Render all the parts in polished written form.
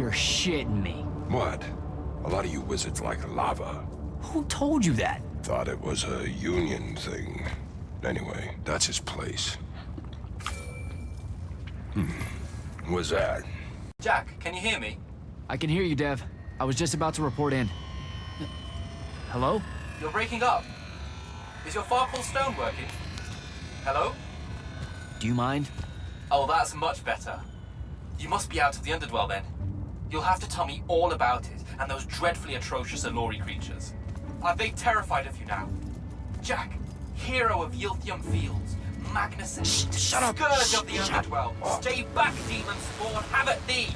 You're shitting me. What? A lot of you wizards like lava. Who told you that? Thought it was a union thing. Anyway, that's his place. What's that? Jack, can you hear me? I can hear you, Dev. I was just about to report in. Hello? You're breaking up. Is your Farkle stone working? Hello? Do you mind? Oh, that's much better. You must be out of the Underdwell then. You'll have to tell me all about it, and those dreadfully atrocious Allori creatures. Are they terrified of you now? Jack, hero of Yilthium Fields, magnificent, Shut up! scourge of the Underdwell, stay back, demon spawn, have at thee!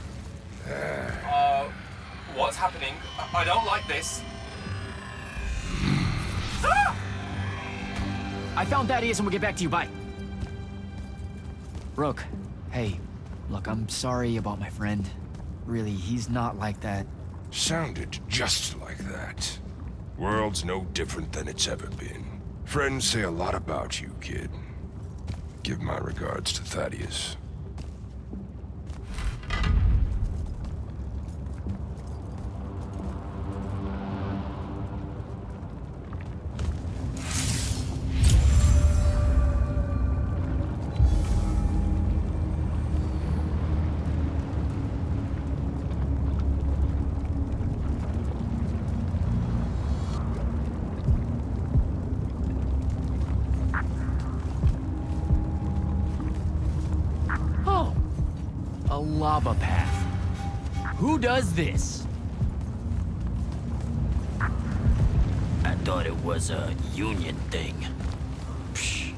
What's happening? I don't like this. Ah! I found Thaddeus and we'll get back to you, bye. Rook, hey, look, I'm sorry about my friend. Really, he's not like that. Sounded just like that. World's no different than it's ever been. Friends say a lot about you, kid. Give my regards to Thaddeus. A lava path. Who does this? I thought it was a union thing. Psh.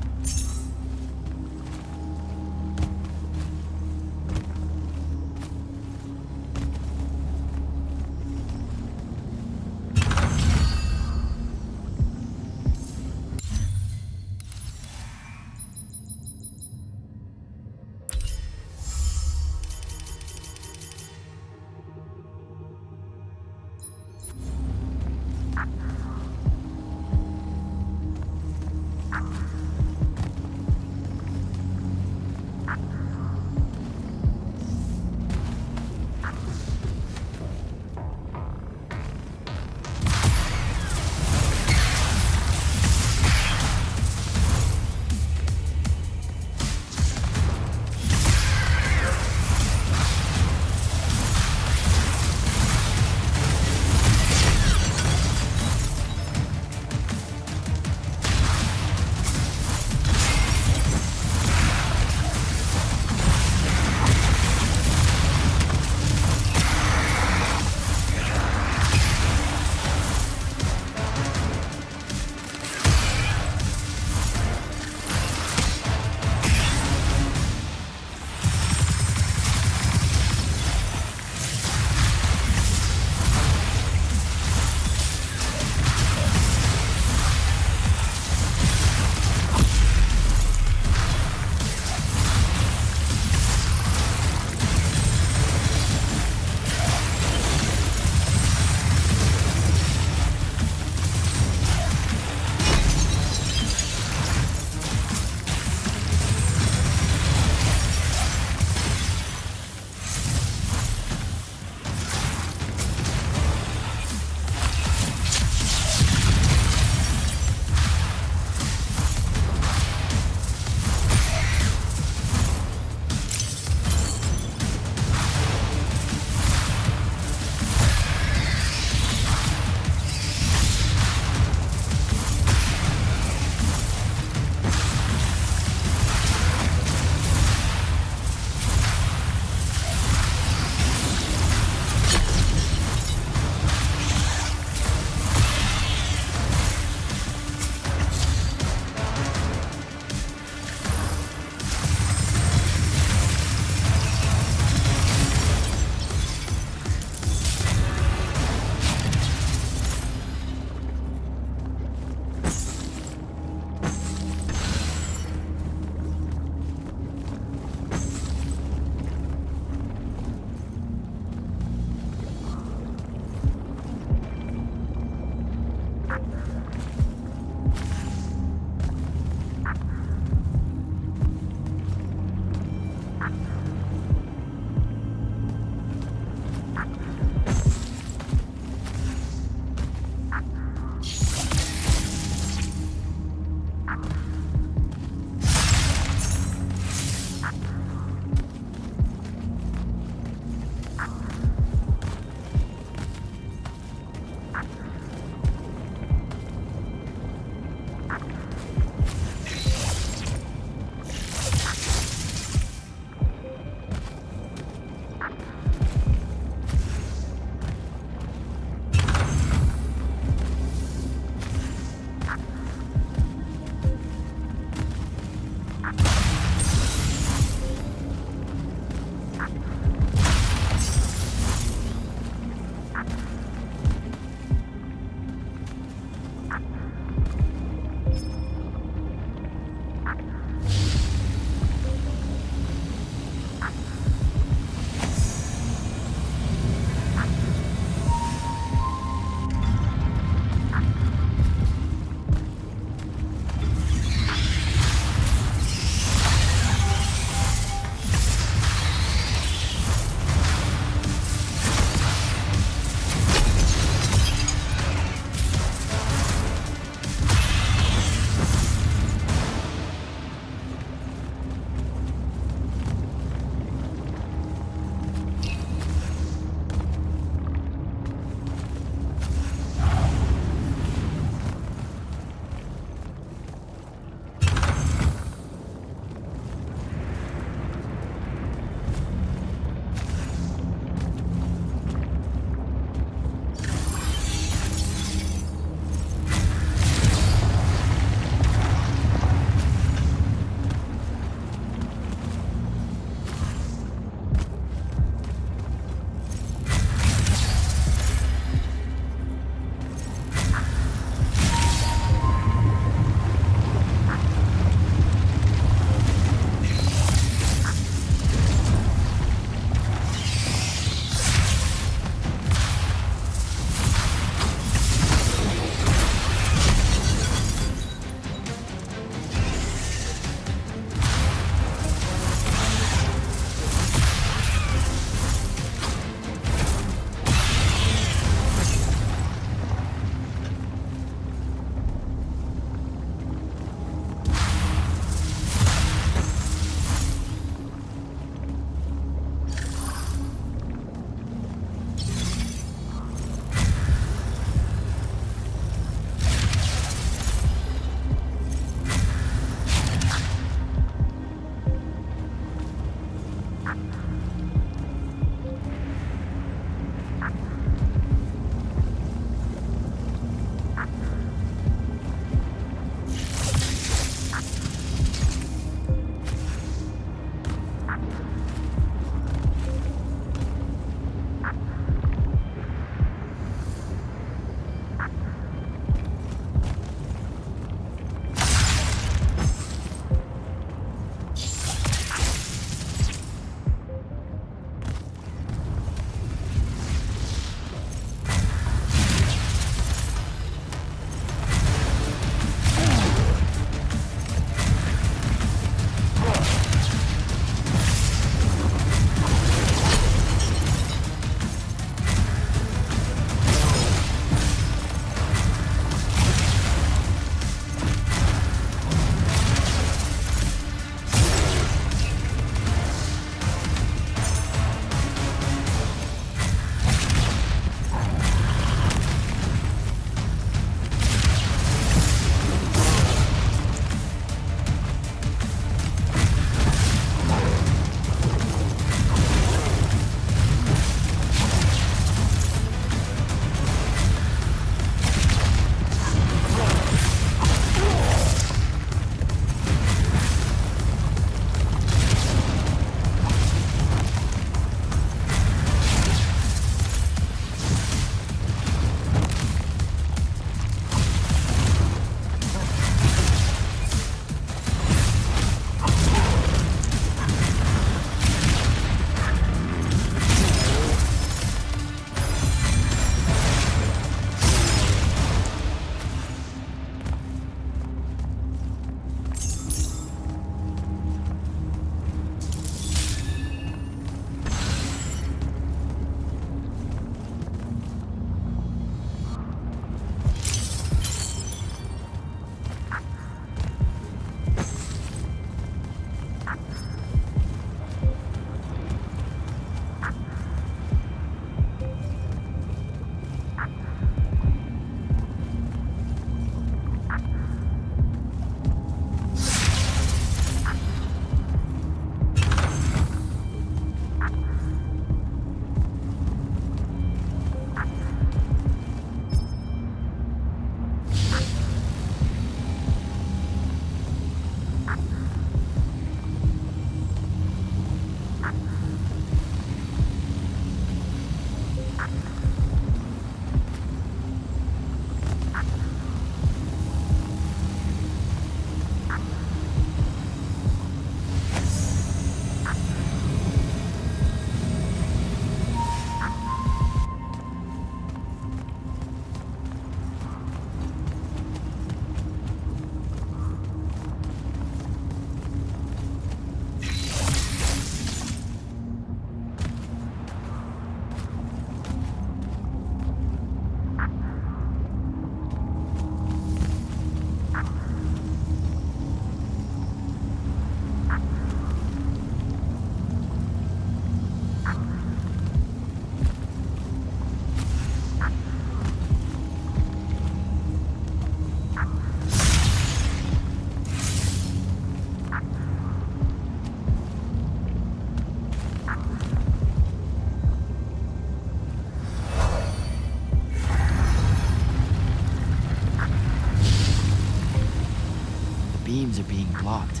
being blocked.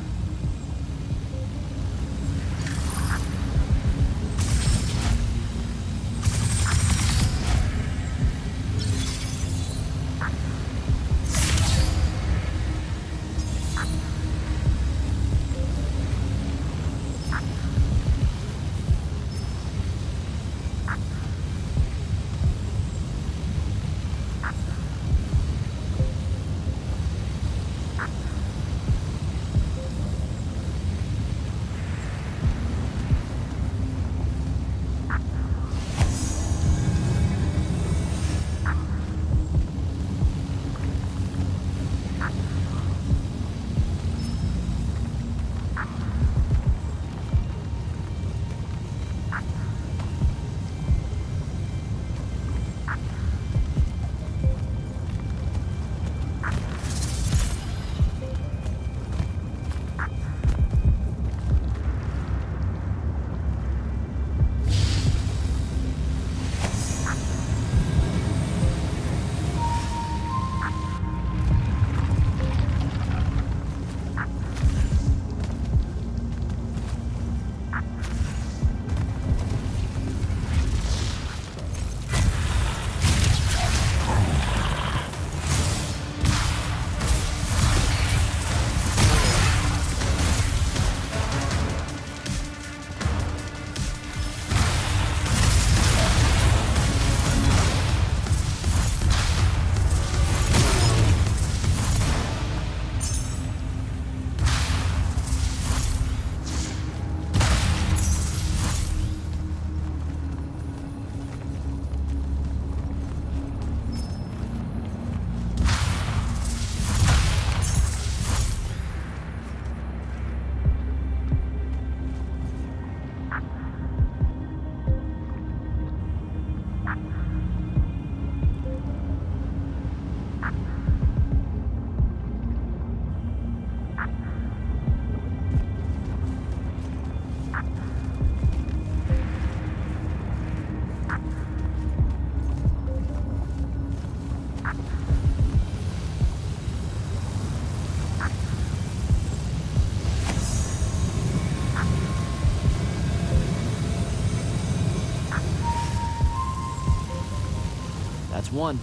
That's one.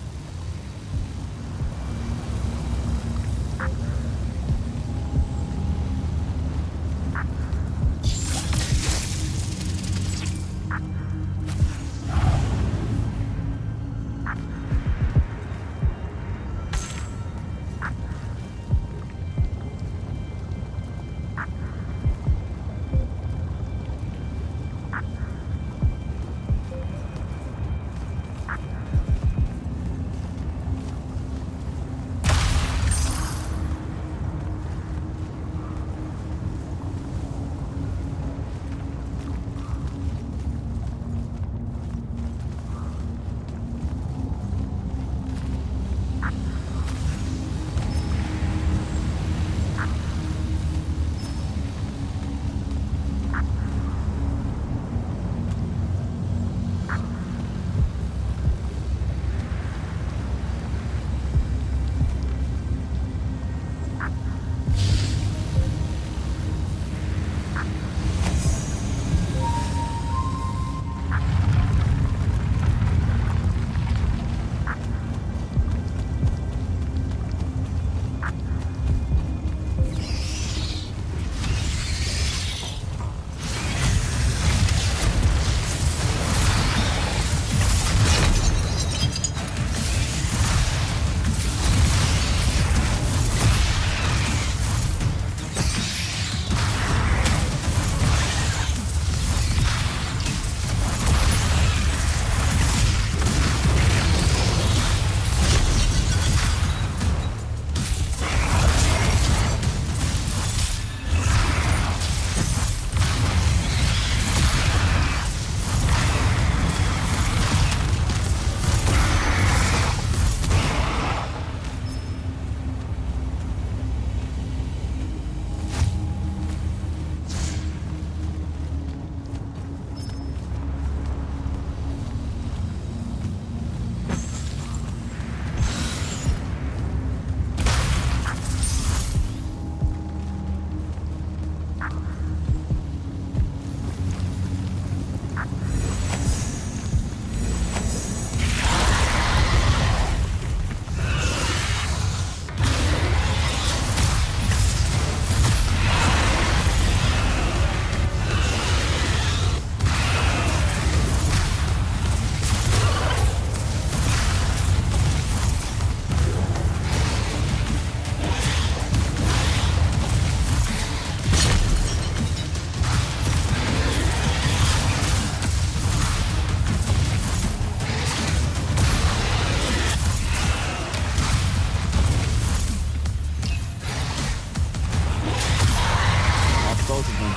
both of them.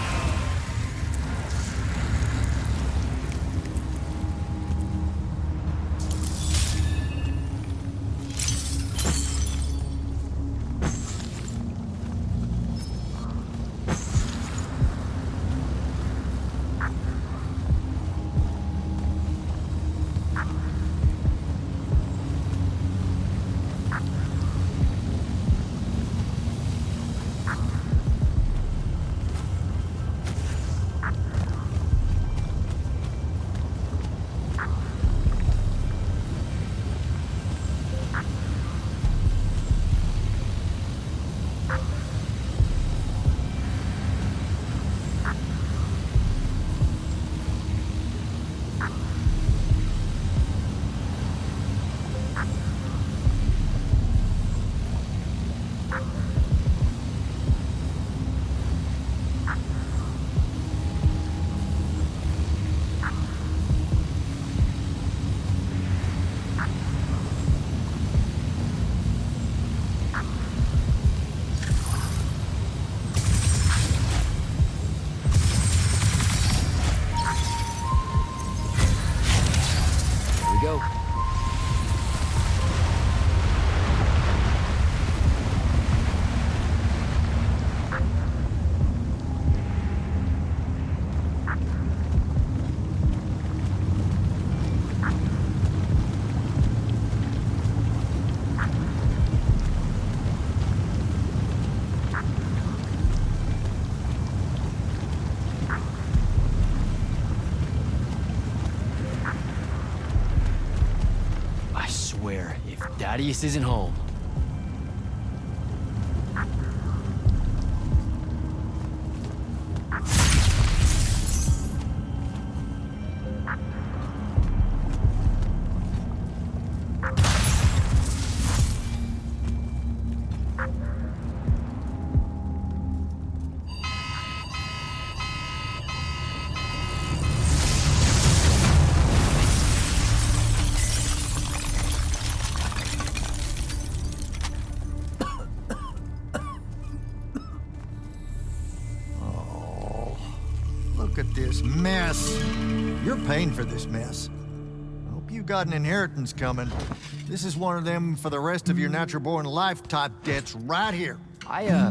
Go. Thaddeus isn't home. Look at this mess. You're paying for this mess. Hope you got an inheritance coming. This is one of them for the rest of your natural-born life type debts right here. I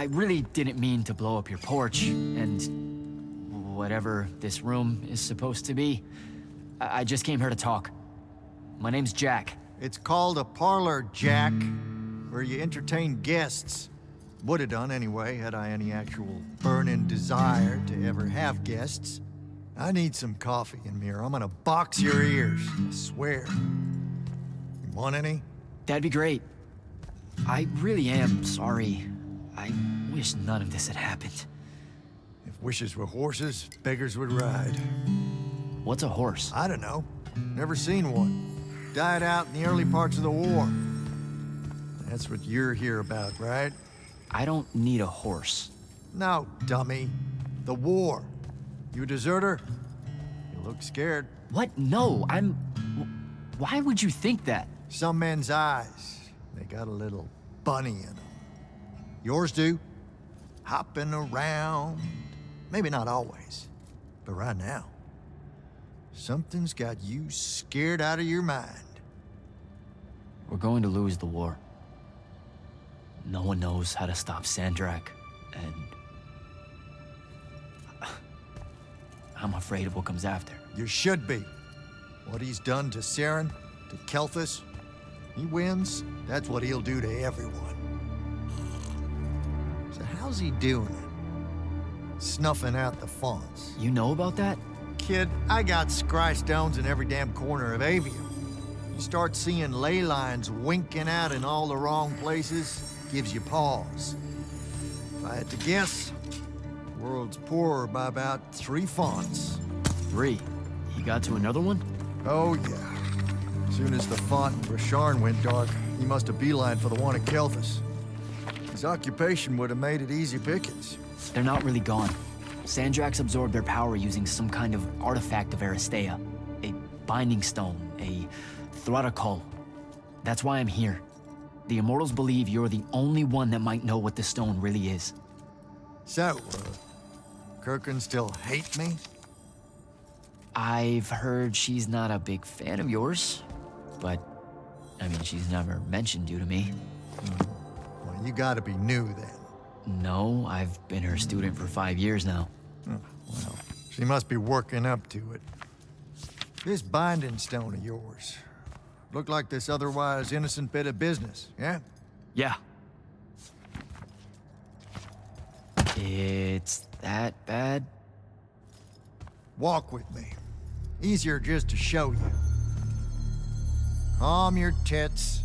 really didn't mean to blow up your porch, and whatever this room is supposed to be. I just came here to talk. My name's Jack. It's called a parlor, Jack, where you entertain guests. Would have done anyway, had I any actual burning desire to ever have guests. I need some coffee in here. I'm gonna box your ears, I swear. You want any? That'd be great. I really am sorry. I wish none of this had happened. If wishes were horses, beggars would ride. What's a horse? I don't know. Never seen one. Died out in the early parts of the war. That's what you're here about, right? I don't need a horse. No, dummy. The war. You a deserter? You look scared. What? No, Why would you think that? Some men's eyes, they got a little bunny in them. Yours do. Hopping around. Maybe not always, but right now. Something's got you scared out of your mind. We're going to lose the war. No one knows how to stop Sandraak, and I'm afraid of what comes after. You should be. What he's done to Saren, to Kelthus, he wins, that's what he'll do to everyone. So how's he doing it? Snuffing out the fonts. You know about that? Kid, I got scry stones in every damn corner of Aveum. You start seeing ley lines winking out in all the wrong places, gives you pause. If I had to guess, the world's poorer by about 3 fonts. 3? He got to another one? Oh, yeah. As soon as the font in Rasharn went dark, he must have beelined for the one at Kelthus. His occupation would have made it easy pickings. They're not really gone. Sandraak's absorbed their power using some kind of artifact of Aristea. A binding stone, a Throttacull. That's why I'm here. The Immortals believe you're the only one that might know what the stone really is. So, Kirkin still hate me? I've heard she's not a big fan of yours, but I mean, she's never mentioned you to me. Well, you gotta be new then. No, I've been her student for 5 years now. Well, she must be working up to it. This binding stone of yours, look like this otherwise innocent bit of business, yeah? Yeah. It's that bad? Walk with me. Easier just to show you. Calm your tits.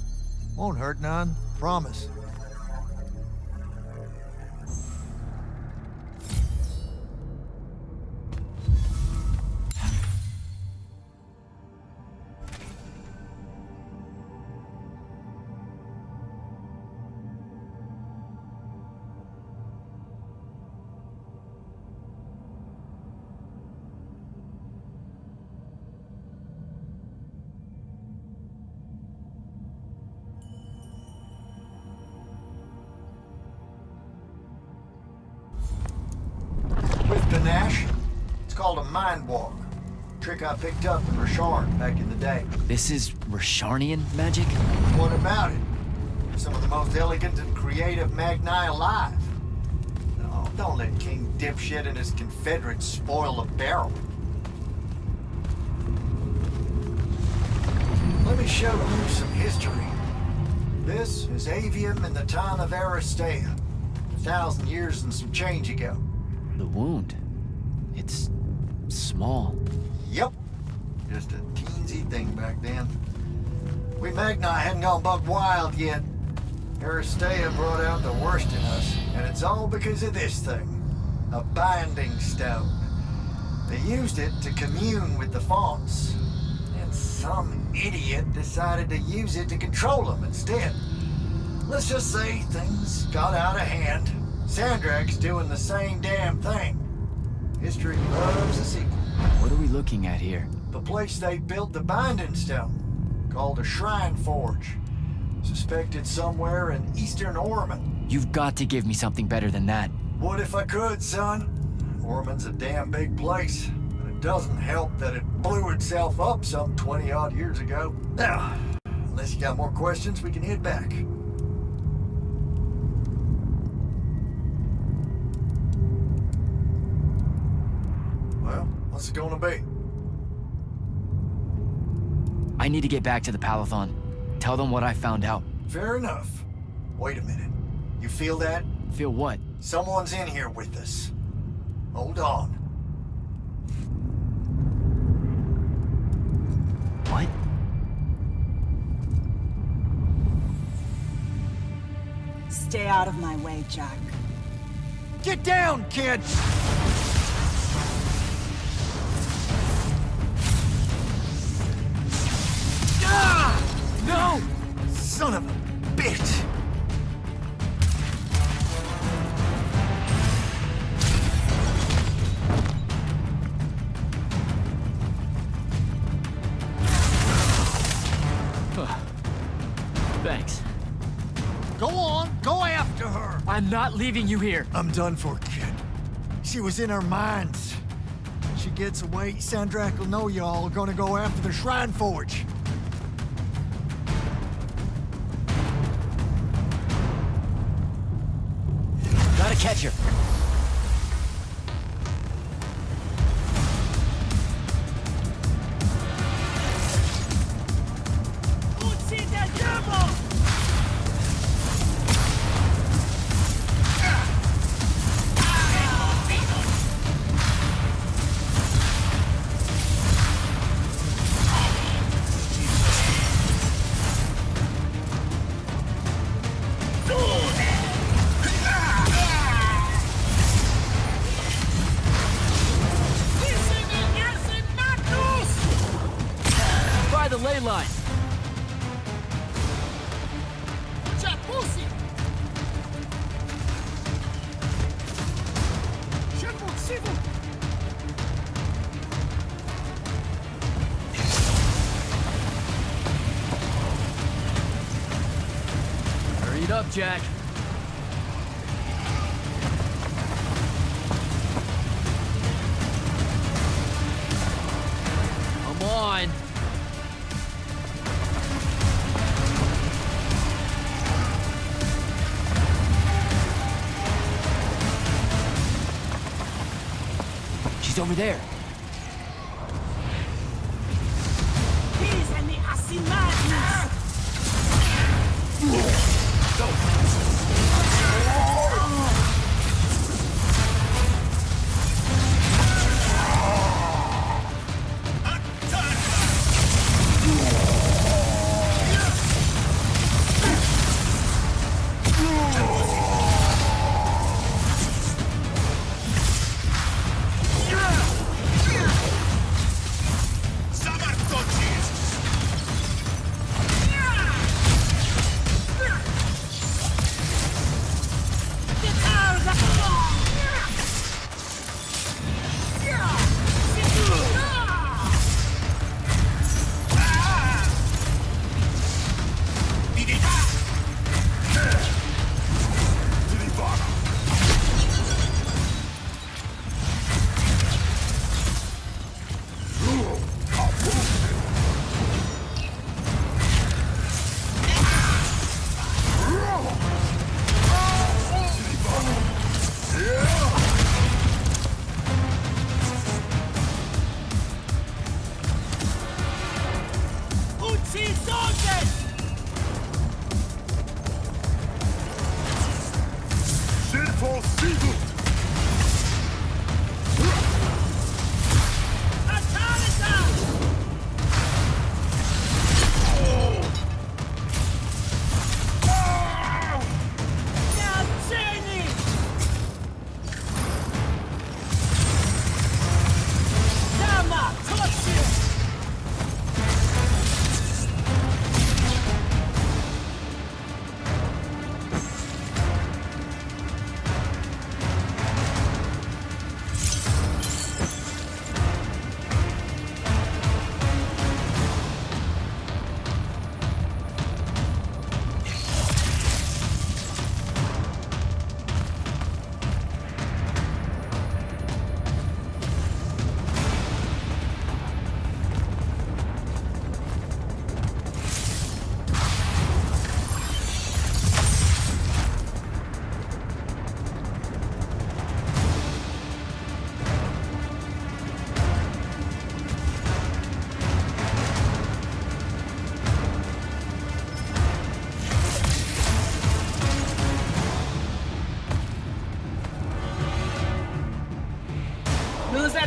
Won't hurt none, promise. With panache, it's called a mind walk. Trick I picked up in Rashard back in the day. This is Rasharnian magic? What about it? Some of the most elegant and creative magni alive. No, don't let King Dipshit and his Confederates spoil the barrel. Let me show you some history. This is Aveum in the town of Aristea. 1,000 years and some change ago. The wound. It's small. Yep. Just a teensy thing back then. We Magni hadn't gone buck wild yet. Aristea brought out the worst in us, and it's all because of this thing. A binding stone. They used it to commune with the fonts, and some idiot decided to use it to control them instead. Let's just say things got out of hand. Sandraak's doing the same damn thing. History loves a sequel. What are we looking at here? The place they built the binding stone, called a shrine forge. Suspected somewhere in eastern Orman. You've got to give me something better than that. Would if I could, son. Orman's a damn big place, and it doesn't help that it blew itself up some 20-odd years ago. Now, unless you got more questions, we can head back. Well, what's it gonna be? I need to get back to the Palathon. Tell them what I found out. Fair enough. Wait a minute. You feel that? Feel what? Someone's in here with us. Hold on. What? Stay out of my way, Jack. Get down, kid! Ah! No! Son of a bitch! Thanks. Go on, go after her! I'm not leaving you here. I'm done for, kid. She was in our minds. She gets away, Sandraak will know y'all are gonna go after the Shrine Forge. Gotta catch her. The ley line. Hurry it up, Jack. She's over there. Peace and the acid madness!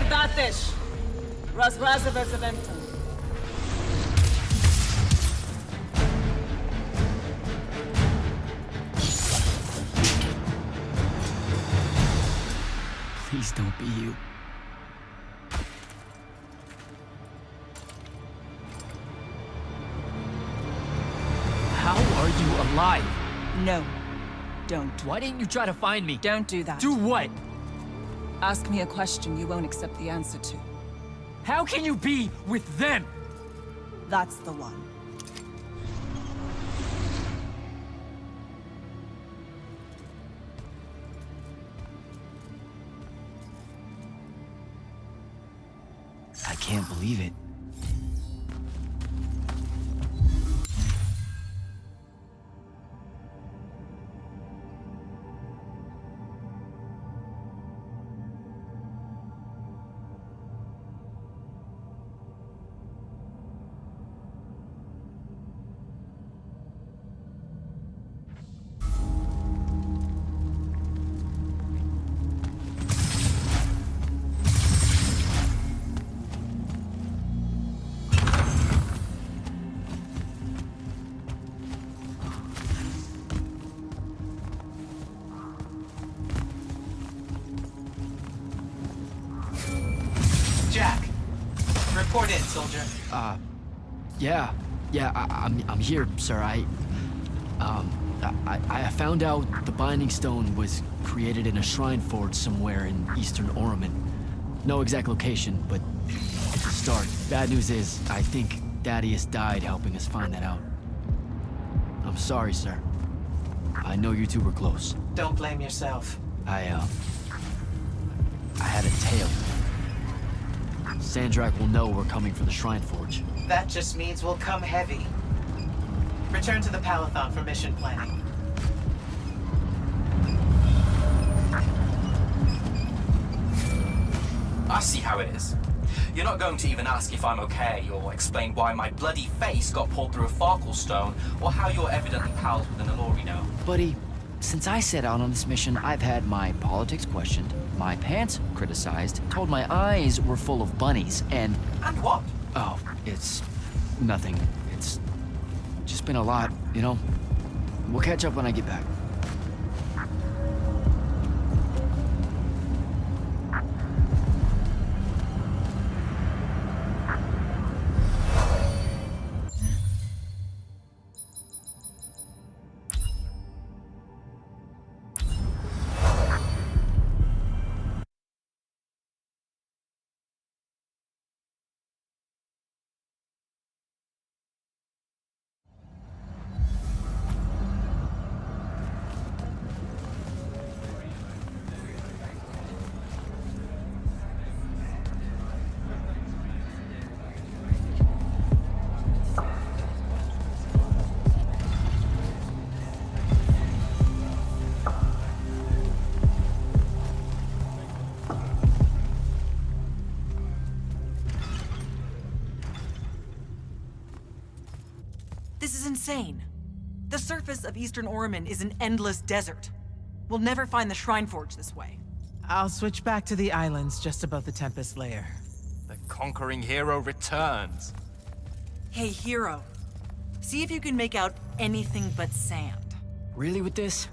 Datesh, Razrazavers of Empton. Please don't be you. How are you alive? No, don't. Why didn't you try to find me? Don't do that. Do what? Ask me a question you won't accept the answer to. How can you be with them? That's the one. I can't believe it. Jack, report in, soldier. I'm here, sir. I found out the Binding Stone was created in a shrine forge somewhere in eastern Oromon. No exact location, but it's a start. Bad news is, I think Thaddeus died helping us find that out. I'm sorry, sir. I know you two were close. Don't blame yourself. I had a tail. Sandraak will know we're coming for the Shrine Forge. That just means we'll come heavy. Return to the Palathon for mission planning. see how it is. You're not going to even ask if I'm okay, or explain why my bloody face got pulled through a Farkle stone, or how you're evidently pals with an Alori now. Buddy, since I set out on this mission, I've had my politics questioned, my pants criticized, told my eyes were full of bunnies, and... And what? Oh, it's... nothing. It's just been a lot, you know? We'll catch up when I get back. This is insane. The surface of Eastern Orman is an endless desert. We'll never find the Shrine Forge this way. I'll switch back to the islands just above the Tempest layer. The conquering hero returns. Hey, hero. See if you can make out anything but sand. Really with this?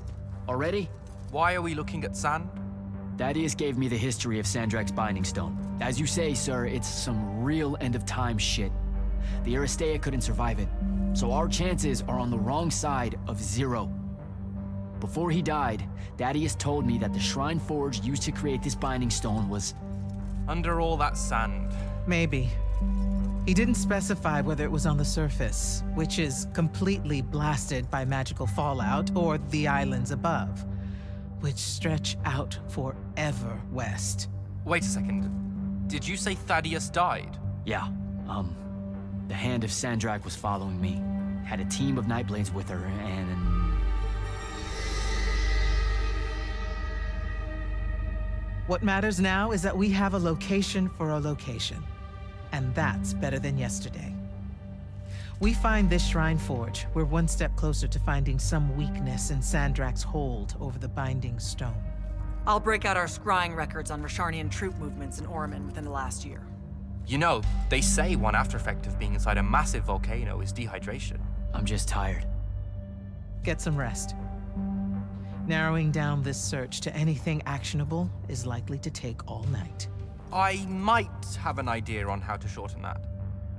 Already? Why are we looking at sand? Thaddeus gave me the history of Sandraak's Binding Stone. As you say, sir, it's some real end-of-time shit. The Aristea couldn't survive it, so our chances are on the wrong side of 0. Before he died, Thaddeus told me that the Shrine Forge used to create this Binding Stone was... Under all that sand. Maybe. He didn't specify whether it was on the surface, which is completely blasted by magical fallout, or the islands above, which stretch out forever west. Wait a second. Did you say Thaddeus died? Yeah, the Hand of Sandraak was following me. Had a team of Nightblades with her, and... What matters now is that we have a location for a location. And that's better than yesterday. We find this Shrine Forge, we're one step closer to finding some weakness in Sandraak's hold over the Binding Stone. I'll break out our scrying records on Rasharnian troop movements in Orman within the last year. You know, they say one after effect of being inside a massive volcano is dehydration. I'm just tired. Get some rest. Narrowing down this search to anything actionable is likely to take all night. I might have an idea on how to shorten that.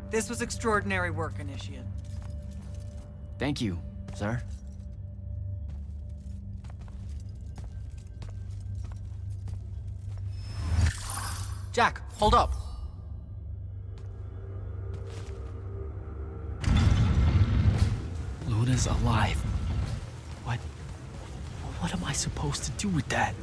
This was extraordinary work, Initiate. Thank you, sir. Jack, hold up. Luna's alive. What am I supposed to do with that?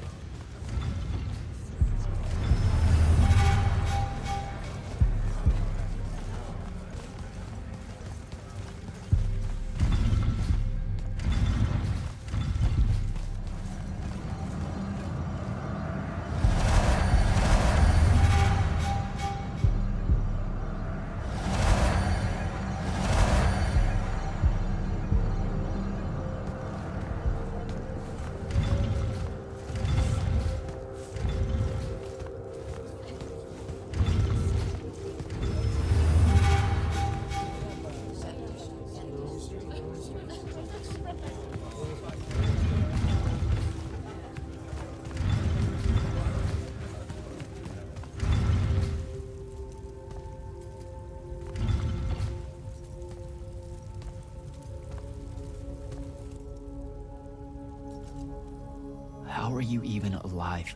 How are you even alive?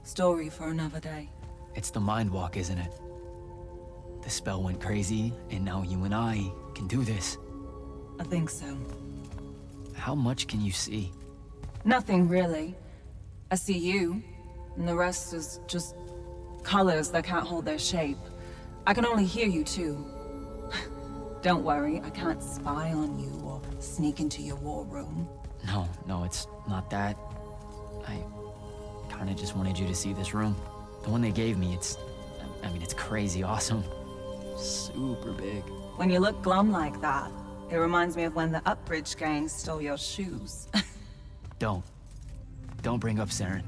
Story for another day. It's the Mind Walk, isn't it? The spell went crazy, and now you and I can do this. I think so. How much can you see? Nothing really. I see you, and the rest is just colors that can't hold their shape. I can only hear you too. Don't worry, I can't spy on you or sneak into your war room. No, it's not that. I kinda just wanted you to see this room. The one they gave me, I mean, it's crazy awesome. Super big. When you look glum like that, it reminds me of when the Upbridge gang stole your shoes. Don't bring up Saren.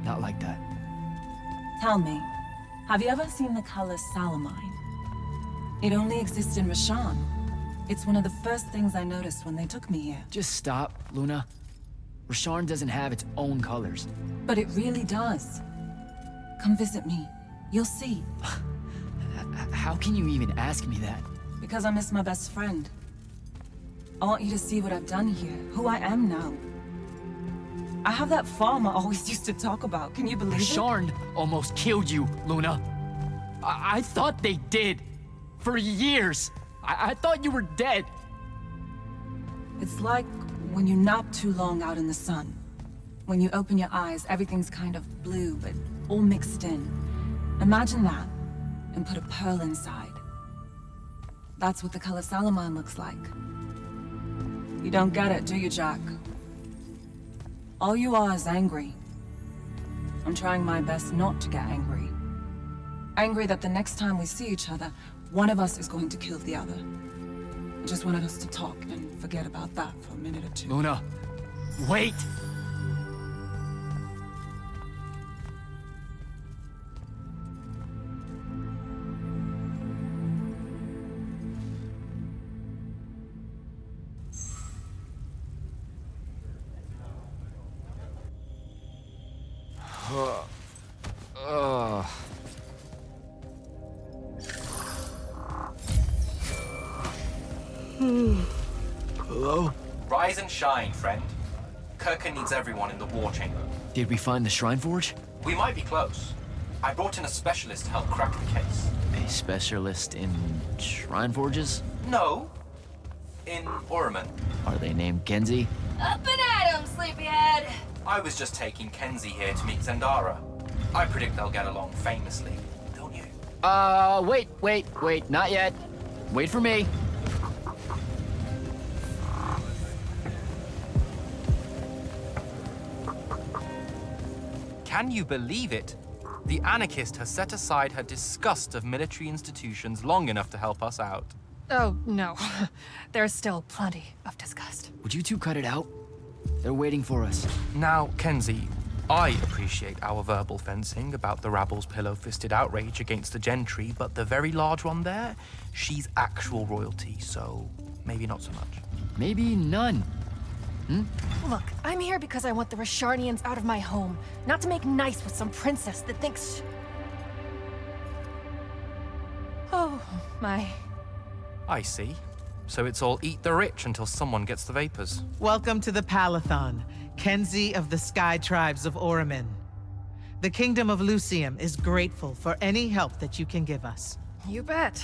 Not like that. Tell me, have you ever seen the color Salamine? It only exists in Rashan. It's one of the first things I noticed when they took me here. Just stop, Luna. Rasharn doesn't have its own colors. But it really does. Come visit me. You'll see. How can you even ask me that? Because I miss my best friend. I want you to see what I've done here, who I am now. I have that farm I always used to talk about. Can you believe it? Rasharn almost killed you, Luna. I thought they did. For years. I thought you were dead. It's like when you nap too long out in the sun. When you open your eyes, everything's kind of blue, but all mixed in. Imagine that, and put a pearl inside. That's what the color Salamine looks like. You don't get it, do you, Jack? All you are is angry. I'm trying my best not to get angry. Angry that the next time we see each other, one of us is going to kill the other. I just wanted us to talk and forget about that for a minute or two. Luna, wait! Hello? Rise and shine, friend. Kirkin needs everyone in the war chamber. Did we find the Shrine Forge? We might be close. I brought in a specialist to help crack the case. A specialist in Shrine Forges? No. In Orman. Are they named Kenzie? Up and at 'em, sleepyhead! I was just taking Kenzie here to meet Zendara. I predict they'll get along famously, don't you? Wait, not yet. Wait for me. Can you believe it? The anarchist has set aside her disgust of military institutions long enough to help us out. Oh, no. There's still plenty of disgust. Would you two cut it out? They're waiting for us. Now, Kenzie, I appreciate our verbal fencing about the rabble's pillow-fisted outrage against the gentry, but the very large one there, she's actual royalty, so maybe not so much. Maybe none. Look, I'm here because I want the Rasharnians out of my home, not to make nice with some princess that thinks... Oh, my... I see. So it's all eat the rich until someone gets the vapors. Welcome to the Palathon, Kenzie of the Sky Tribes of Oramin. The Kingdom of Lucium is grateful for any help that you can give us. You bet.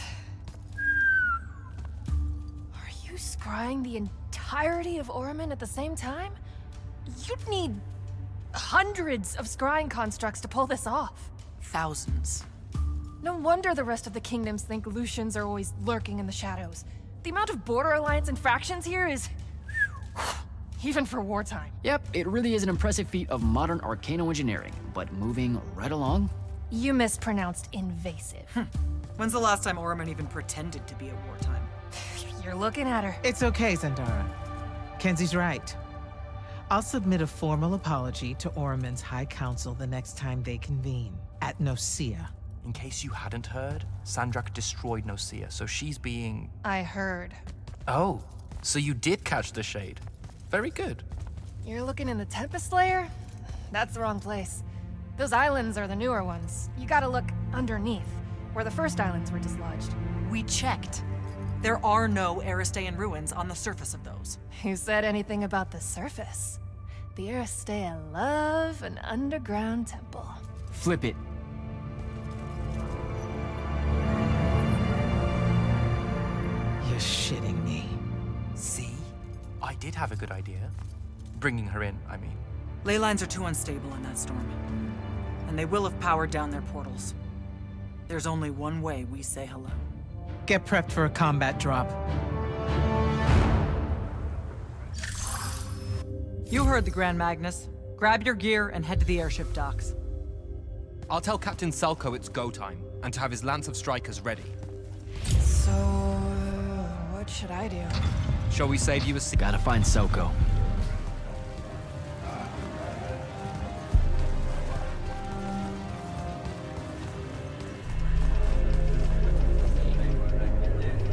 Are you scrying the entirety of Oramin at the same time? You'd need hundreds of scrying constructs to pull this off. Thousands. No wonder the rest of the kingdoms think Lucians are always lurking in the shadows. The amount of border alliance and factions here is... even for wartime. Yep, it really is an impressive feat of modern arcano-engineering, but moving right along? You mispronounced invasive. When's the last time Oramin even pretended to be at wartime? You're looking at her. It's okay, Zendara. Kenzie's right. I'll submit a formal apology to Oramin's High Council the next time they convene, at Nosea. In case you hadn't heard, Sandraak destroyed Nosea, so she's being... I heard. Oh, so you did catch the shade. Very good. You're looking in the Tempest Layer? That's the wrong place. Those islands are the newer ones. You gotta look underneath, where the first islands were dislodged. We checked. There are no Aristean ruins on the surface of those. Who said anything about the surface? The Aristeia love an underground temple. Flip it. You're shitting me. See? I did have a good idea. Bringing her in, I mean. Ley lines are too unstable in that storm. And they will have powered down their portals. There's only one way we say hello. Get prepped for a combat drop. You heard the Grand Magnus. Grab your gear and head to the airship docks. I'll tell Captain Selko it's go time, and to have his lance of strikers ready. So, what should I do? Shall we save you a seat? Gotta find Soko.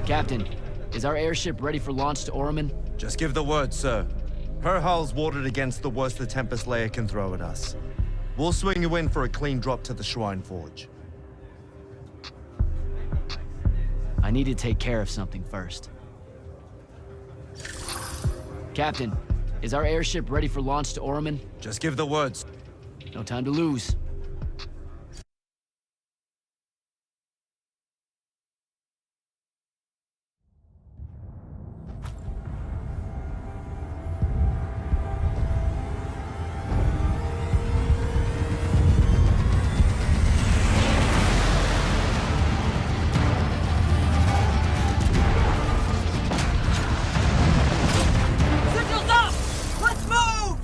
Captain, is our airship ready for launch to Orman? Just give the word, sir. Her hull's warded against the worst the Tempest layer can throw at us. We'll swing you in for a clean drop to the Shrine Forge. I need to take care of something first. Captain, is our airship ready for launch to Orman? Just give the words. No time to lose. Signals up! Let's move!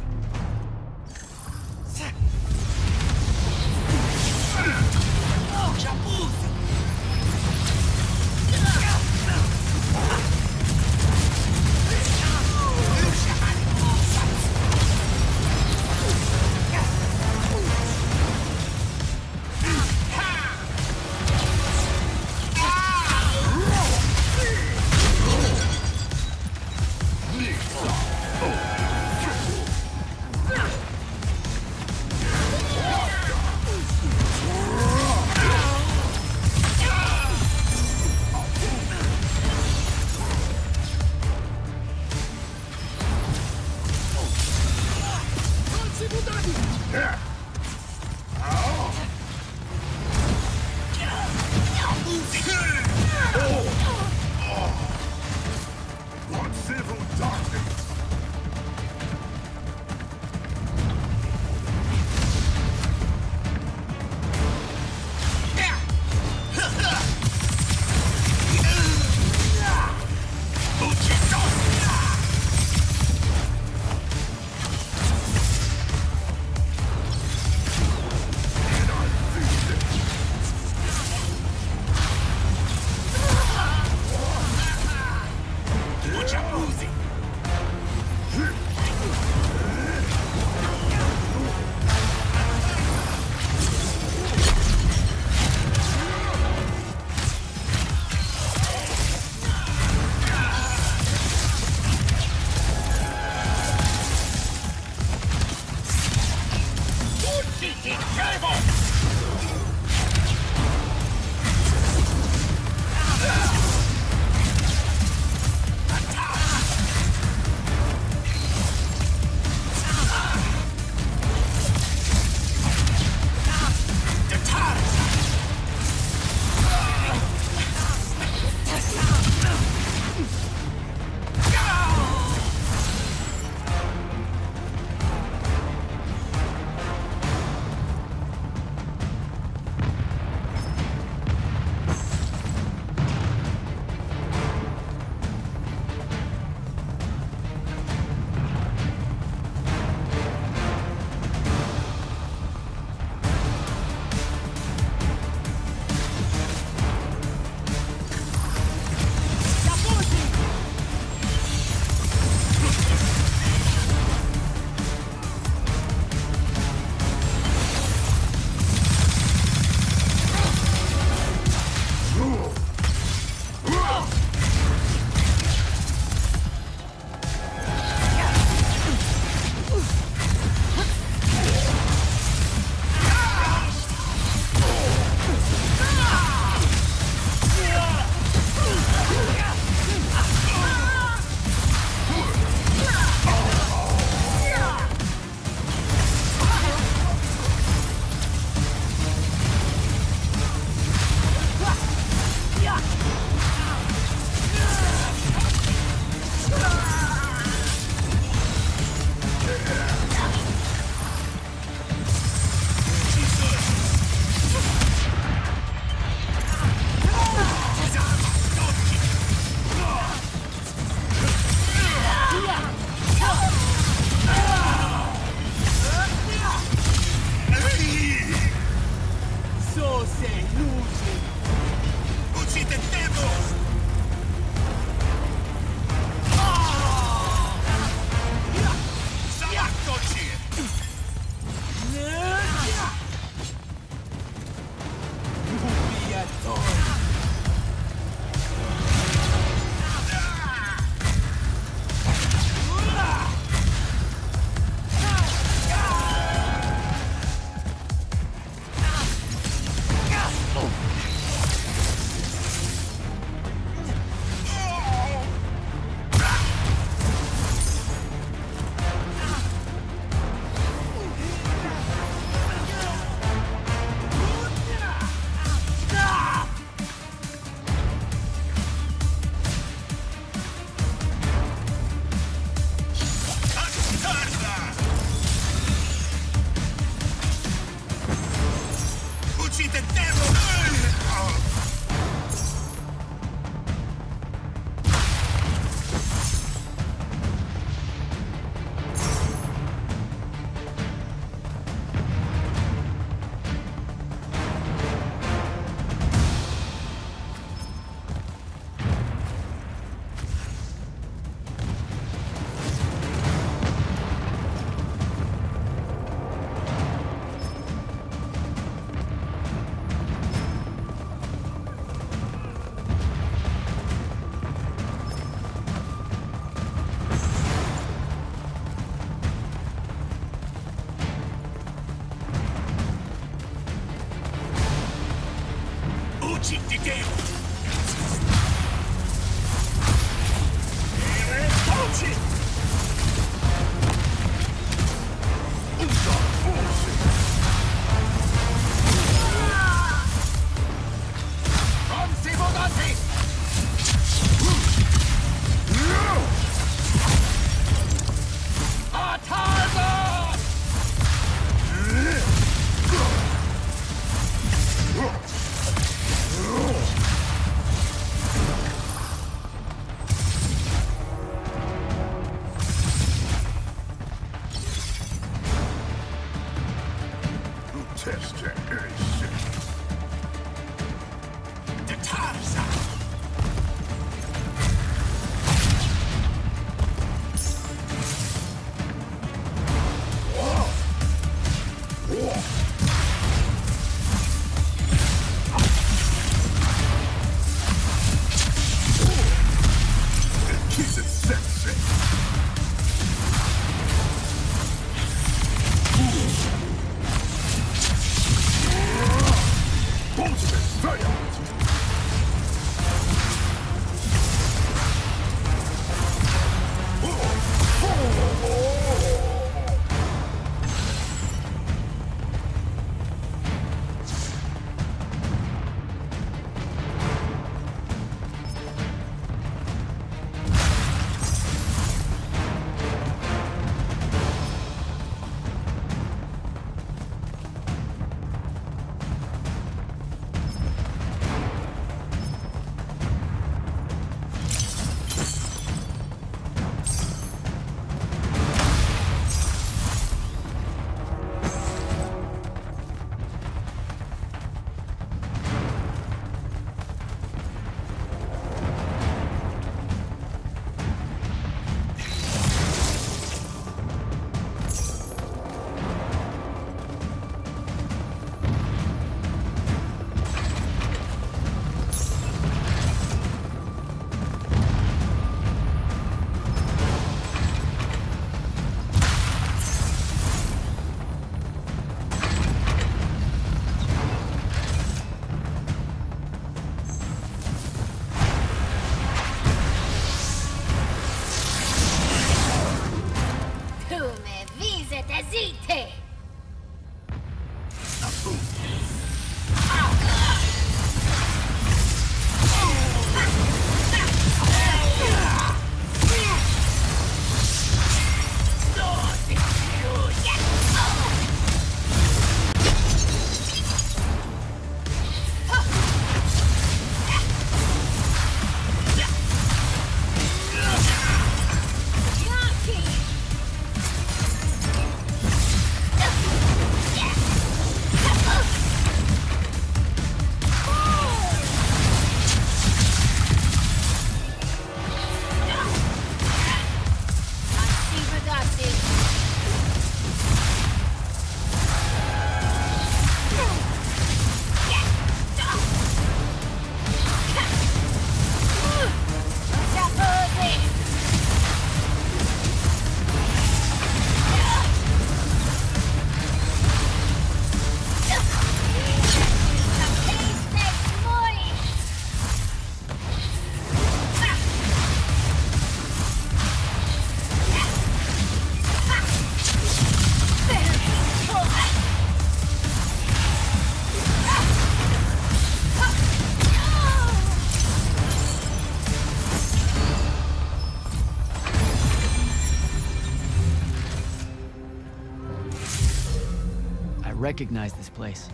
recognize this place.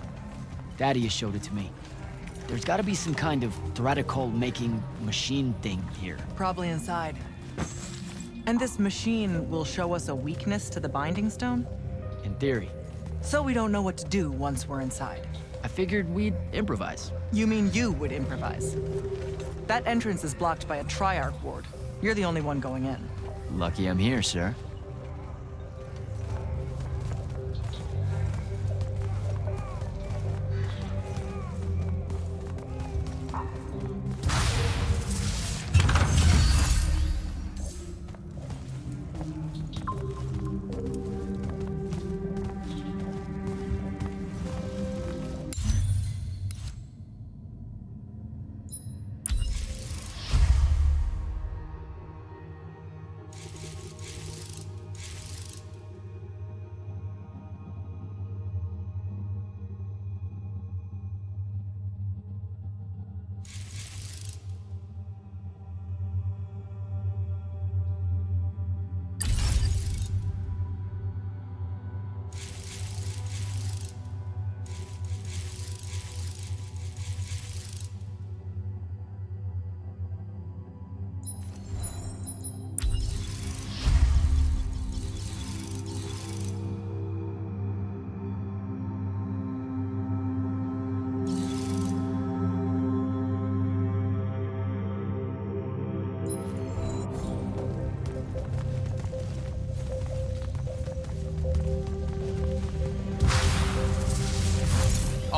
Thaddeus showed it to me. There's gotta be some kind of Theratocol-making machine thing here. Probably inside. And this machine will show us a weakness to the Binding Stone? In theory. So we don't know what to do once we're inside. I figured we'd improvise. You mean you would improvise? That entrance is blocked by a Triarch ward. You're the only one going in. Lucky I'm here, sir.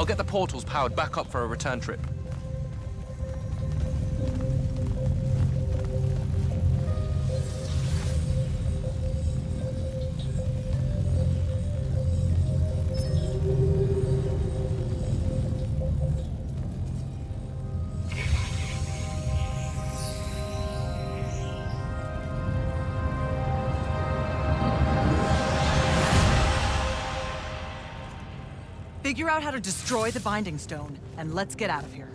I'll get the portals powered back up for a return trip. Figure out how to destroy the Binding Stone, and let's get out of here.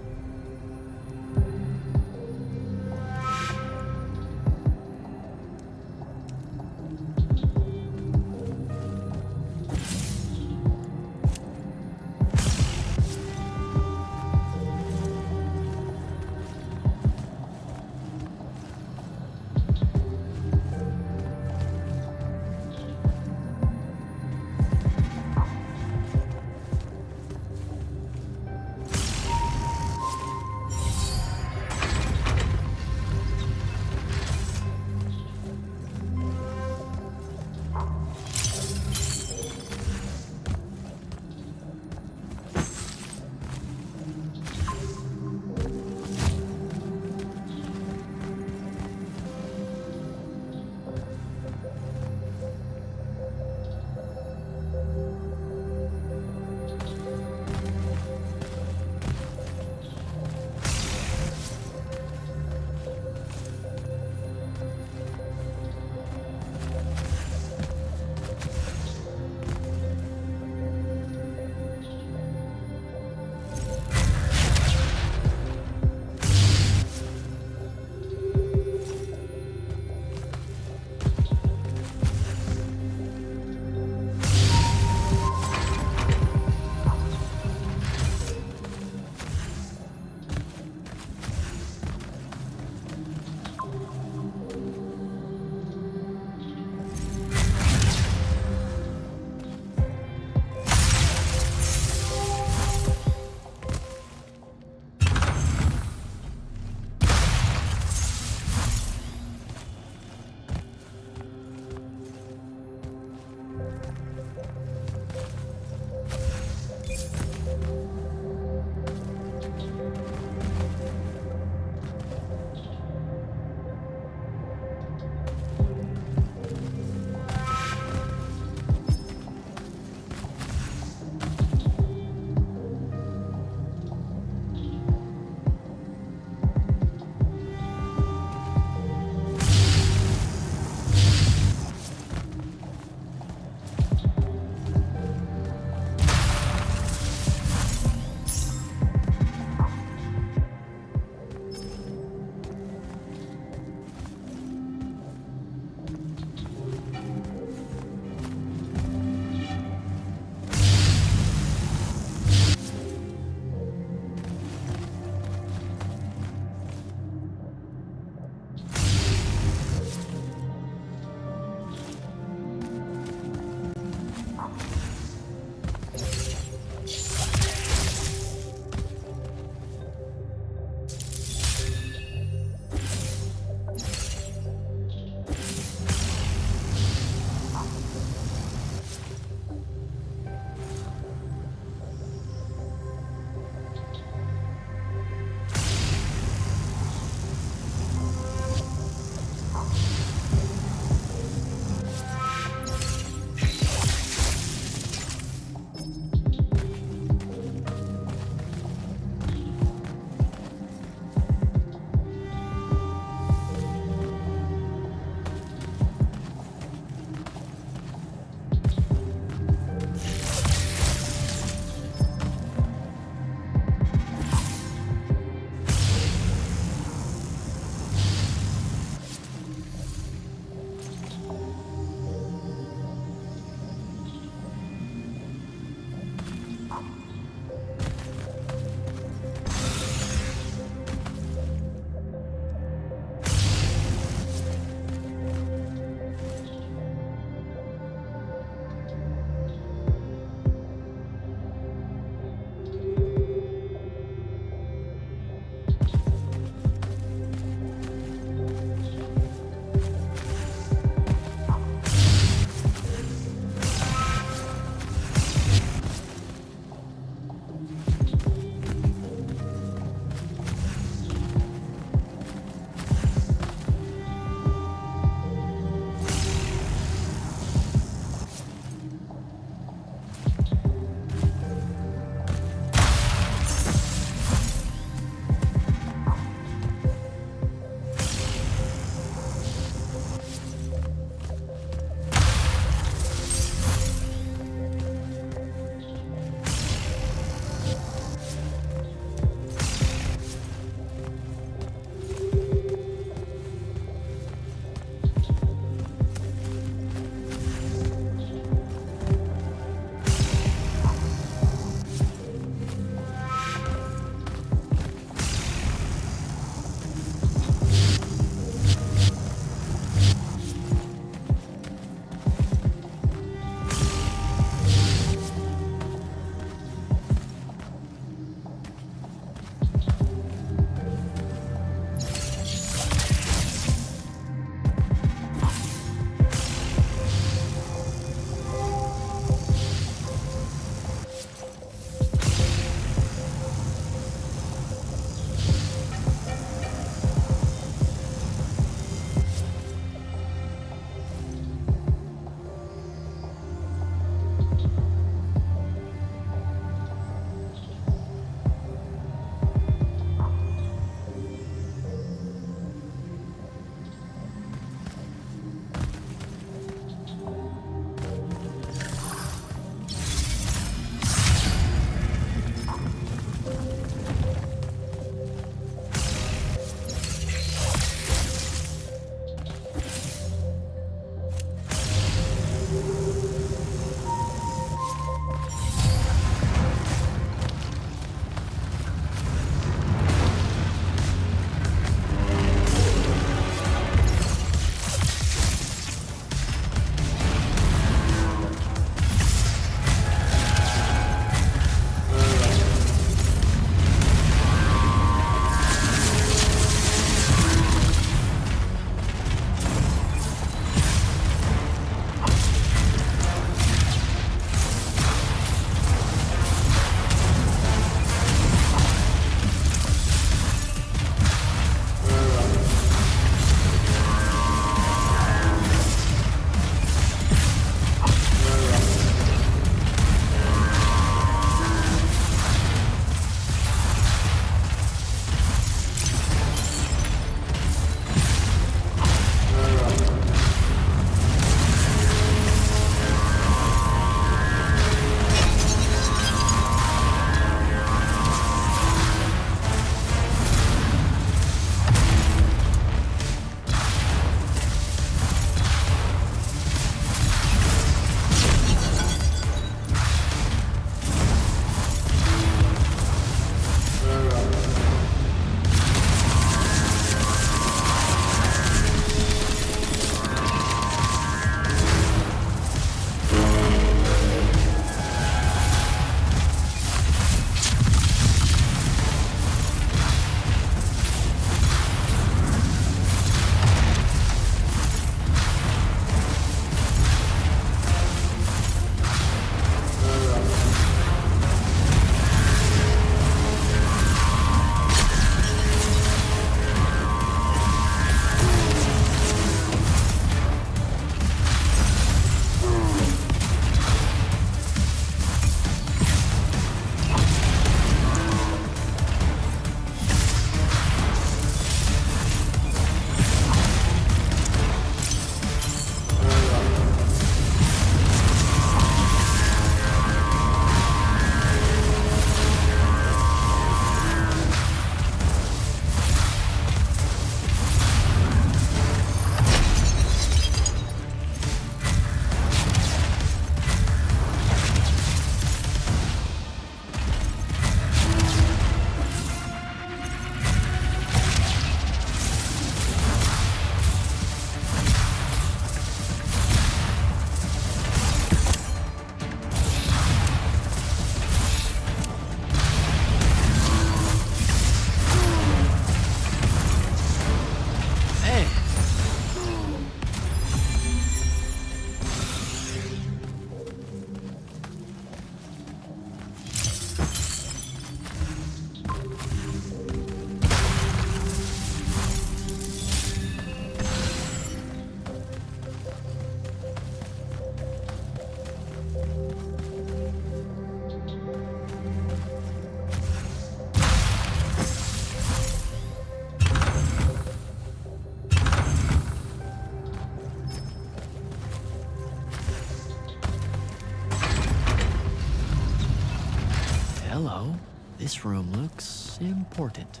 This room looks important.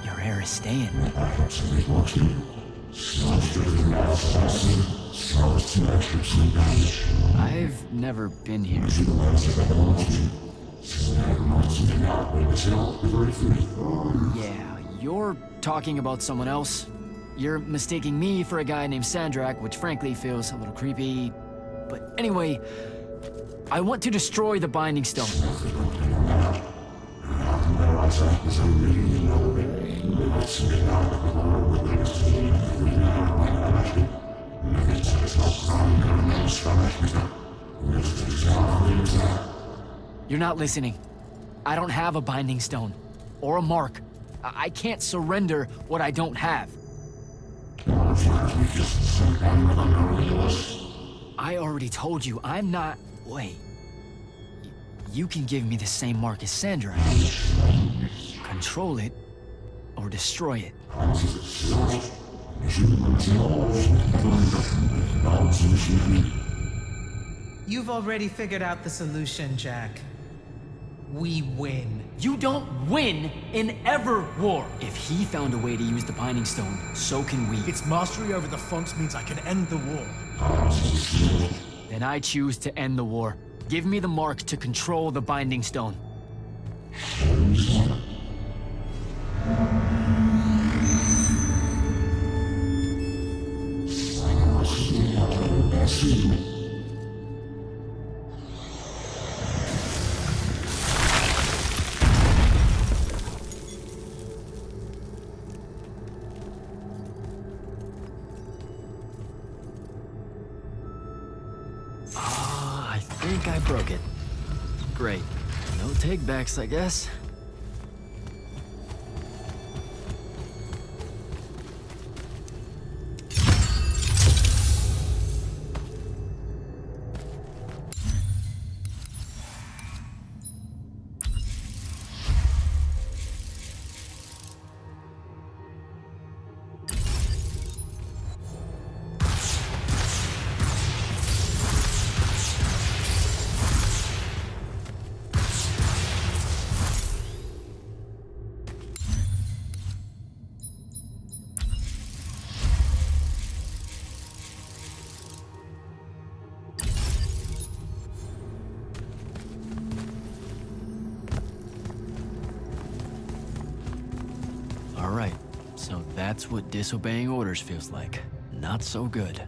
Your hair is staying. I've never been here. Yeah, you're talking about someone else. You're mistaking me for a guy named Sandraak, which frankly feels a little creepy. But anyway, I want to destroy the Binding Stone. You're not listening. I don't have a Binding Stone. Or a mark. I can't surrender what I don't have. I already told you, I'm not... Wait. You can give me the same mark as Sandraak. Control it, or destroy it. You've already figured out the solution, Jack. We win. You don't win in ever war. If he found a way to use the Binding Stone, so can we. Its mastery over the fonts means I can end the war. Then I choose to end the war. Give me the mark to control the Binding Stone. I think I broke it. Great. No take-backs, I guess. All right, so that's what disobeying orders feels like. Not so good.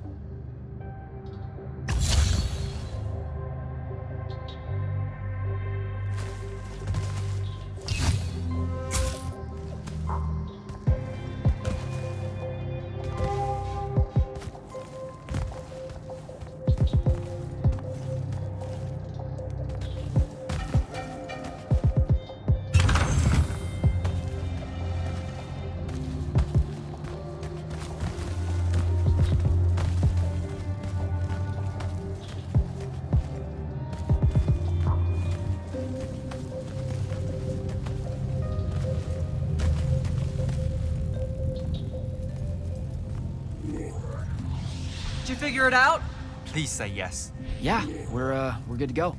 Did you figure it out? Please say yes. Yeah, we're good to go.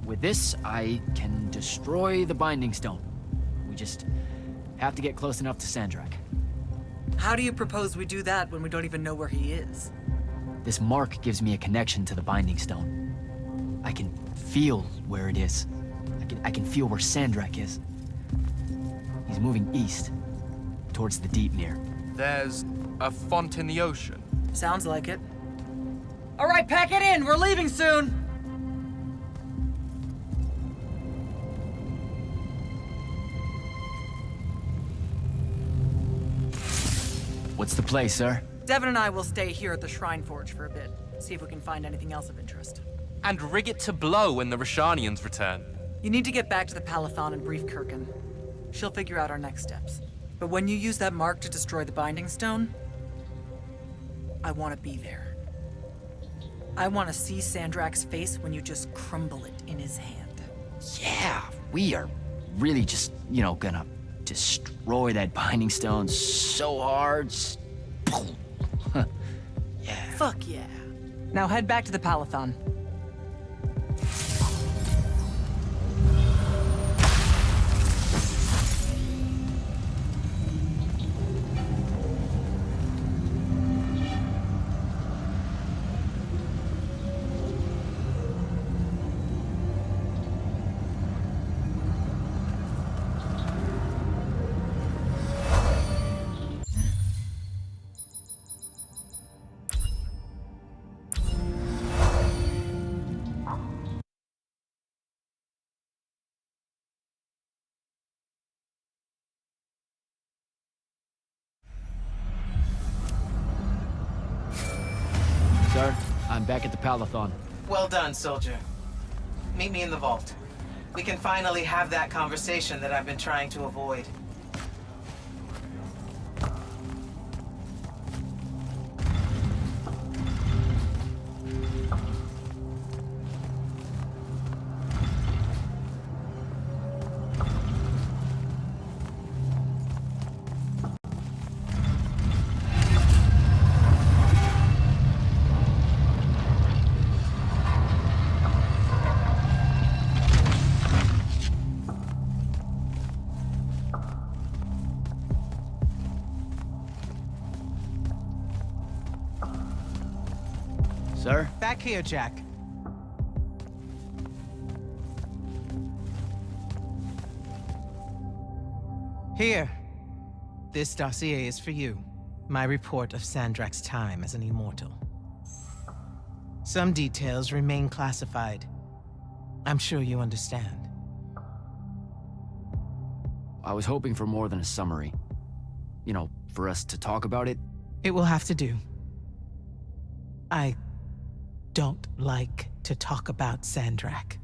With this, I can destroy the Binding Stone. We just have to get close enough to Sandraak. How do you propose we do that when we don't even know where he is? This mark gives me a connection to the Binding Stone. I can feel where it is. I can feel where Sandraak is. He's moving east, towards the deep near. There's a font in the ocean. Sounds like it. All right, pack it in. We're leaving soon. What's the play, sir? Devin and I will stay here at the Shrine Forge for a bit. See if we can find anything else of interest. And rig it to blow when the Rashanians return. You need to get back to the Palathon and brief Kirkin. She'll figure out our next steps. But when you use that mark to destroy the Binding Stone, I want to be there. I want to see Sandraak's face when you just crumble it in his hand. Yeah, we are really just, gonna destroy that binding stone so hard. Yeah. Fuck yeah. Now head back to the Palathon. Sir, I'm back at the Palathon. Well done, soldier. Meet me in the vault. We can finally have that conversation that I've been trying to avoid. Sir? Back here, Jack. Here. This dossier is for you. My report of Sandraak's time as an immortal. Some details remain classified. I'm sure you understand. I was hoping for more than a summary. For us to talk about it. It will have to do. I don't like to talk about Sandraak,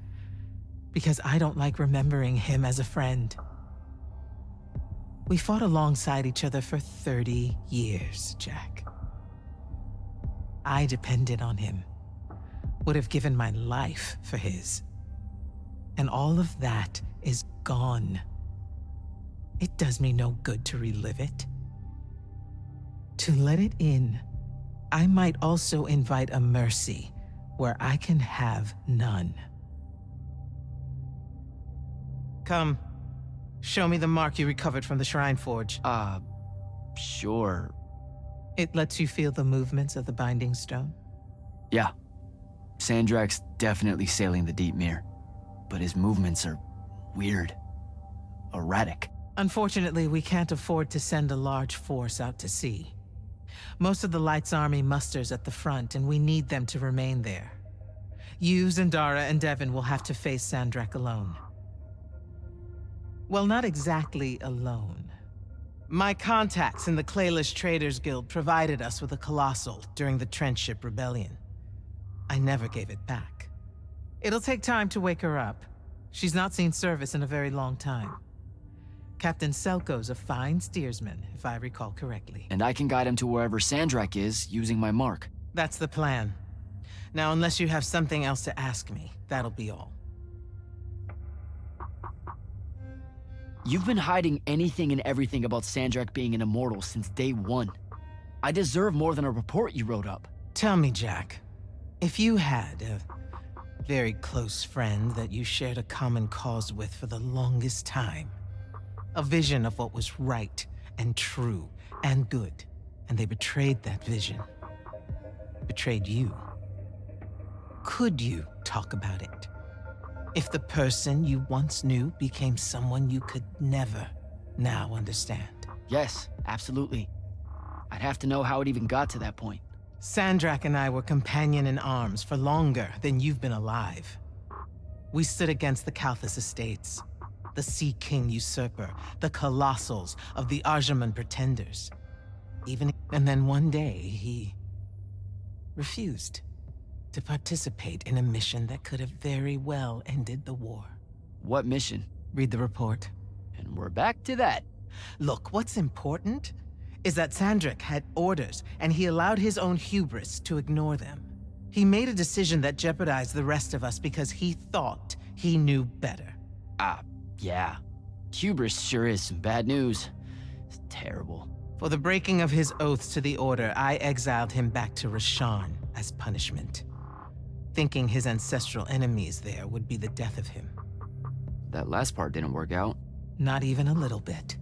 because I don't like remembering him as a friend. We fought alongside each other for 30 years, Jack. I depended on him, would have given my life for his. And all of that is gone. It does me no good to relive it. To let it in, I might also invite a mercy where I can have none. Come, show me the mark you recovered from the Shrine Forge. Sure. It lets you feel the movements of the Binding Stone? Yeah. Sandraak's definitely sailing the deep mirror, but his movements are weird, erratic. Unfortunately, we can't afford to send a large force out to sea. Most of the Light's army musters at the front, and we need them to remain there. You, Zendara, and Devon will have to face Sandraak alone. Well, not exactly alone. My contacts in the Clayless Traders Guild provided us with a Colossal during the Trenchship Rebellion. I never gave it back. It'll take time to wake her up. She's not seen service in a very long time. Captain Selko's a fine steersman, if I recall correctly. And I can guide him to wherever Sandraak is using my mark. That's the plan. Now, unless you have something else to ask me, that'll be all. You've been hiding anything and everything about Sandraak being an immortal since day one. I deserve more than a report you wrote up. Tell me, Jack, if you had a very close friend that you shared a common cause with for the longest time, a vision of what was right and true and good, and they betrayed that vision, betrayed you, could you talk about it? If the person you once knew became someone you could never now understand? Yes, absolutely. I'd have to know how it even got to that point. Sandraak and I were companion in arms for longer than you've been alive. We stood against the Kalthus estates, the Sea King usurper, the Colossals of the Arjaman Pretenders. And then one day, he refused to participate in a mission that could have very well ended the war. What mission? Read the report. And we're back to that. Look, what's important is that Sandraak had orders, and he allowed his own hubris to ignore them. He made a decision that jeopardized the rest of us because he thought he knew better. Yeah. Hubris sure is some bad news. It's terrible. For the breaking of his oaths to the Order, I exiled him back to Rasharn as punishment, thinking his ancestral enemies there would be the death of him. That last part didn't work out. Not even a little bit.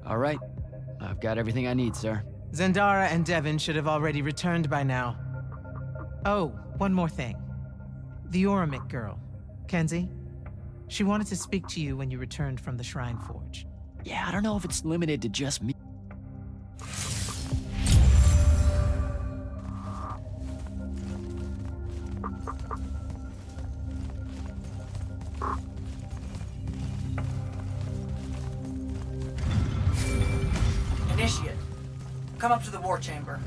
All right. I've got everything I need, sir. Zendara and Devin should have already returned by now. Oh, one more thing. The Oromik girl, Kenzie. She wanted to speak to you when you returned from the Shrine Forge. Yeah, I don't know if it's limited to just me. Initiate, come up to the war chamber.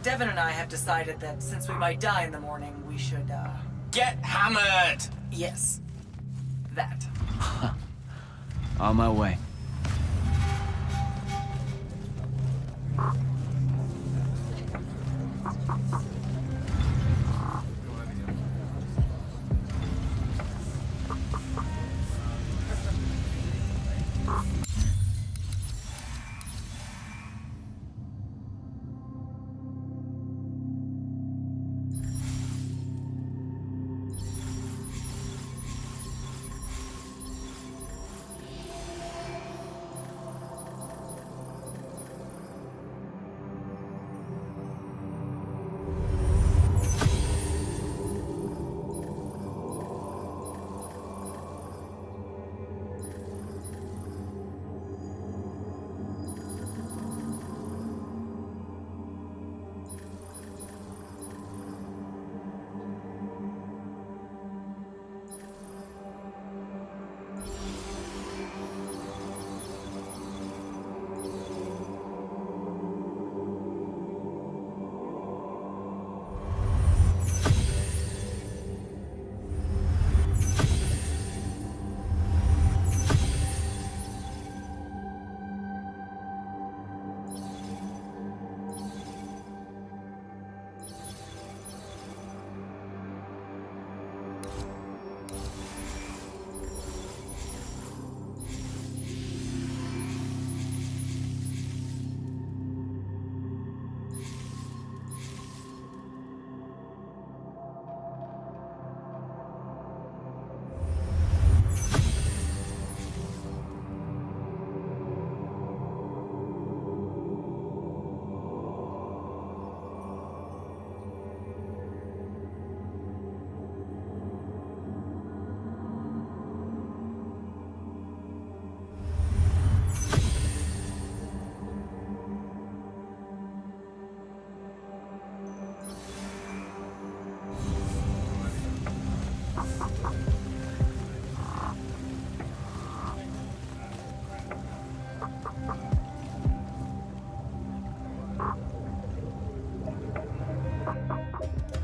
Devin and I have decided that since we might die in the morning, we should, Get hammered! Yes. That. On my way.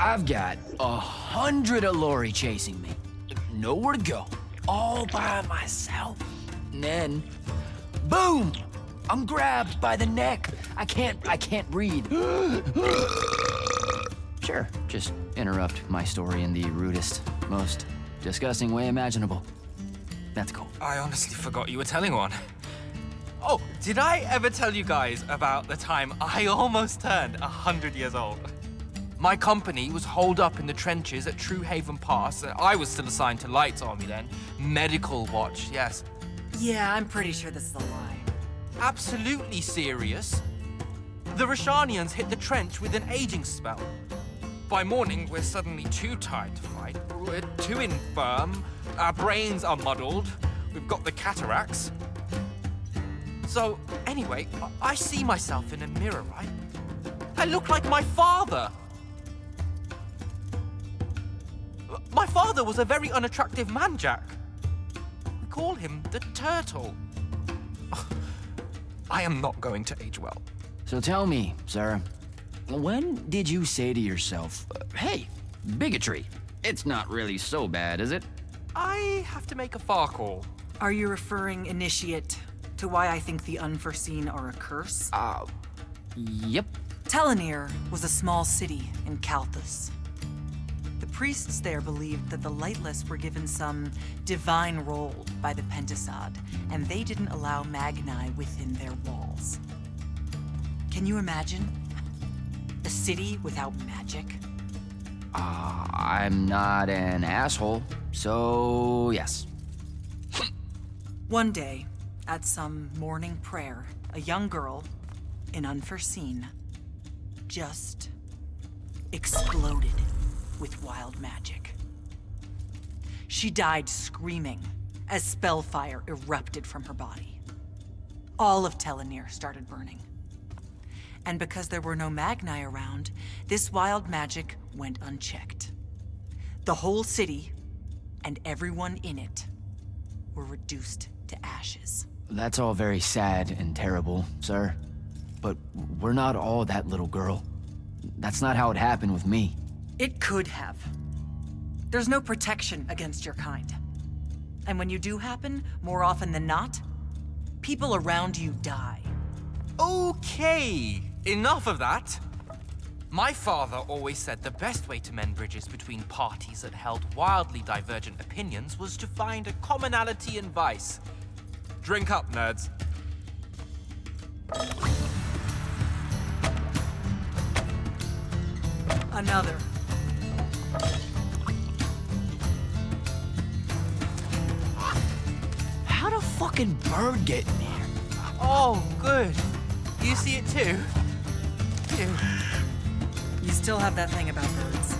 I've got 100 Allori chasing me. Nowhere to go. All by myself. And then, boom! I'm grabbed by the neck. I can't breathe. Sure, just interrupt my story in the rudest, most disgusting way imaginable. That's cool. I honestly forgot you were telling one. Oh, did I ever tell you guys about the time I almost turned 100 years old? My company was holed up in the trenches at True Haven Pass. I was still assigned to Lights Army then. Medical watch, yes. Yeah, I'm pretty sure this is a lie. Absolutely serious. The Rashanians hit the trench with an aging spell. By morning, we're suddenly too tired to fight. We're too infirm. Our brains are muddled. We've got the cataracts. So, anyway, I see myself in a mirror, right? I look like my father. My father was a very unattractive man, Jack. We call him the Turtle. I am not going to age well. So tell me, sir, when did you say to yourself, hey, bigotry, it's not really so bad, is it? I have to make a far call. Are you referring, Initiate, to why I think the unforeseen are a curse? Yep. Telenir was a small city in Kalthus. The priests there believed that the Lightless were given some divine role by the Pentasod, and they didn't allow Magni within their walls. Can you imagine? A city without magic? I'm not an asshole, so yes. One day, at some morning prayer, a young girl, in Unforeseen, just exploded with wild magic. She died screaming as spellfire erupted from her body. All of Telenir started burning. And because there were no Magni around, this wild magic went unchecked. The whole city, and everyone in it, were reduced to ashes. That's all very sad and terrible, sir. But we're not all that little girl. That's not how it happened with me. It could have. There's no protection against your kind. And when you do happen, more often than not, people around you die. Okay, enough of that. My father always said the best way to mend bridges between parties that held wildly divergent opinions was to find a commonality in vice. Drink up, nerds. Another. How'd a fucking bird get in here? Oh, good. You see it too? Ew. You still have that thing about birds.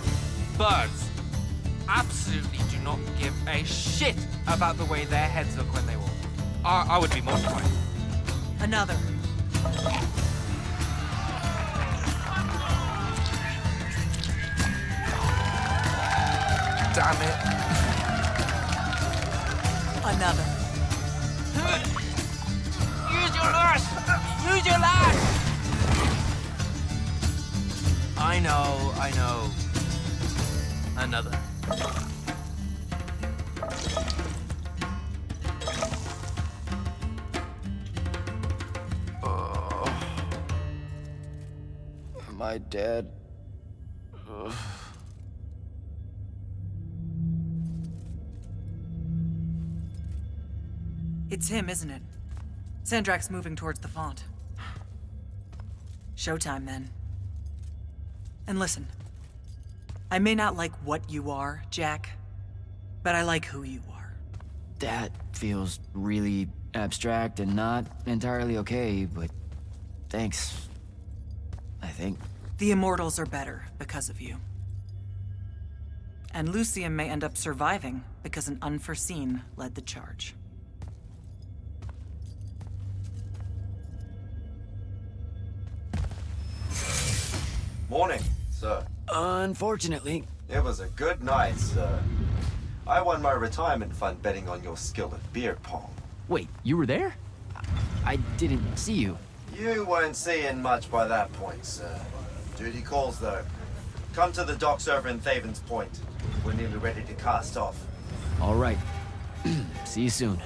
Birds absolutely do not give a shit about the way their heads look when they walk. I would be mortified. Another. Damn it. Another. Use your lash! Use your lash! I know. Another. Am I dead? Ugh. It's him, isn't it? Sandraak's moving towards the font. Showtime, then. And listen, I may not like what you are, Jack, but I like who you are. That feels really abstract and not entirely okay, but thanks. I think. The Immortals are better because of you. And Lucium may end up surviving because an Unforeseen led the charge. Morning, sir. Unfortunately. It was a good night, sir. I won my retirement fund betting on your skill at beer pong. Wait, you were there? I didn't see you. You weren't seeing much by that point, sir. Duty calls, though. Come to the docks over in Thaven's Point. We're nearly ready to cast off. All right. See you soon.